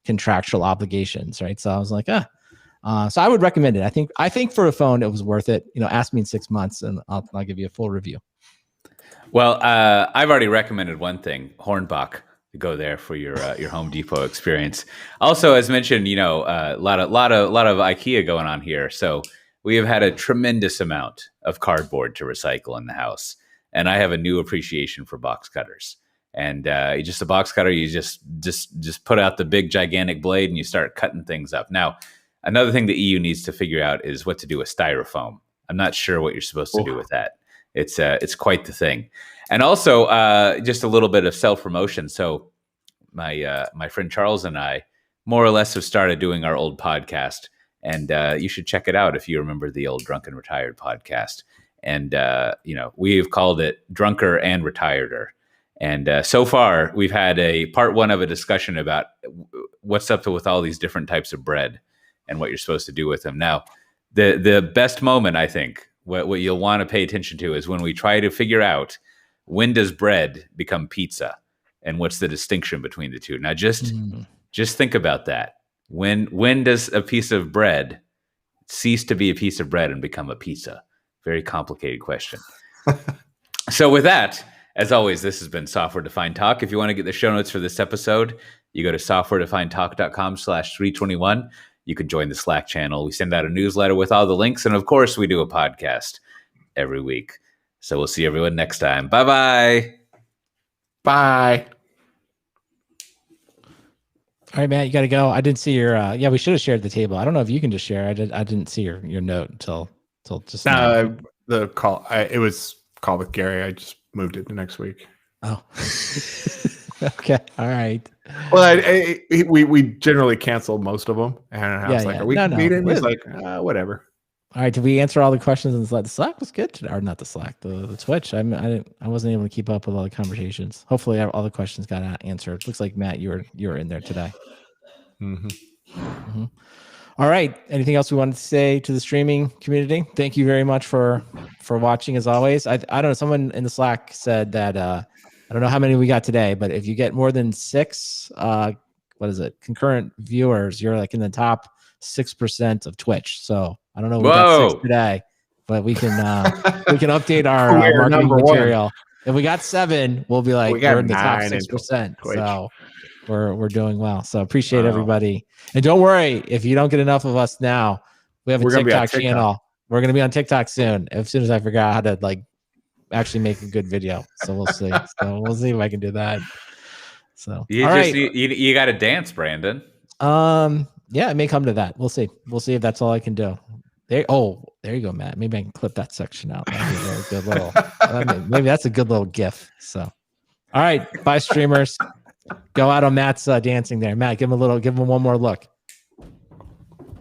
contractual obligations, right? So I was like, so I would recommend it. I think for a phone, it was worth it. Ask me in 6 months and I'll give you a full review. Well, I've already recommended one thing, Hornbach. Go there for your Home Depot experience. Also, as mentioned, a lot of IKEA going on here. So we have had a tremendous amount of cardboard to recycle in the house, and I have a new appreciation for box cutters. And just a box cutter, you just put out the big gigantic blade and you start cutting things up. Now, another thing the EU needs to figure out is what to do with styrofoam. I'm not sure what you're supposed to do with that. It's quite the thing. And also, just a little bit of self-promotion. So my friend Charles and I more or less have started doing our old podcast. And you should check it out if you remember the old Drunken Retired podcast. And, we've called it Drunker and Retireder. And so far, we've had a part 1 of a discussion about what's up with all these different types of bread and what you're supposed to do with them. Now, the best moment, I think, what you'll want to pay attention to is when we try to figure out, when does bread become pizza, and what's the distinction between the two. Now, just think about that. When does a piece of bread cease to be a piece of bread and become a pizza? Very complicated question. So with that, as always, this has been Software Defined Talk. If you want to get the show notes for this episode, you go to softwaredefinedtalk.com/321. You can join the Slack channel. We send out a newsletter with all the links. And of course, we do a podcast every week. So we'll see everyone next time. Bye-bye. Bye. All right, Matt, you got to go. I didn't see your. Yeah, we should have shared the table. I don't know if you can just share. I didn't see your note until just now. The call. It was call with Gary. I just moved it to next week. Oh. Okay. All right. Well, we generally cancel most of them, and I was like, "Are we meeting?" He's like, "Whatever." All right. Did we answer all the questions in the Slack? The Slack was good today, or not the Slack, the Twitch. I wasn't able to keep up with all the conversations. Hopefully, all the questions got answered. Looks like Matt, you were in there today. Mm-hmm. Mm-hmm. All right. Anything else we wanted to say to the streaming community? Thank you very much for watching as always. I don't know. Someone in the Slack said that I don't know how many we got today, but if you get more than 6, concurrent viewers, you're like in the top 6% of Twitch. So I don't know. We got 6 today, but we can update our marketing material. If we got 7, we'll be like we're in the top 6%. So we're doing well. So appreciate everybody. And don't worry if you don't get enough of us now. We have a TikTok channel. We're going to be on TikTok soon. As soon as I figure out how to actually make a good video. So we'll see. We'll see if I can do that. So you got to dance, Brandon. Yeah, it may come to that. We'll see. We'll see if that's all I can do. There you go, Matt. Maybe I can clip that section out. That'd be a very good little. Maybe that's a good little GIF. So, all right, bye, streamers. Go out on Matt's dancing there. Matt, give him one more look.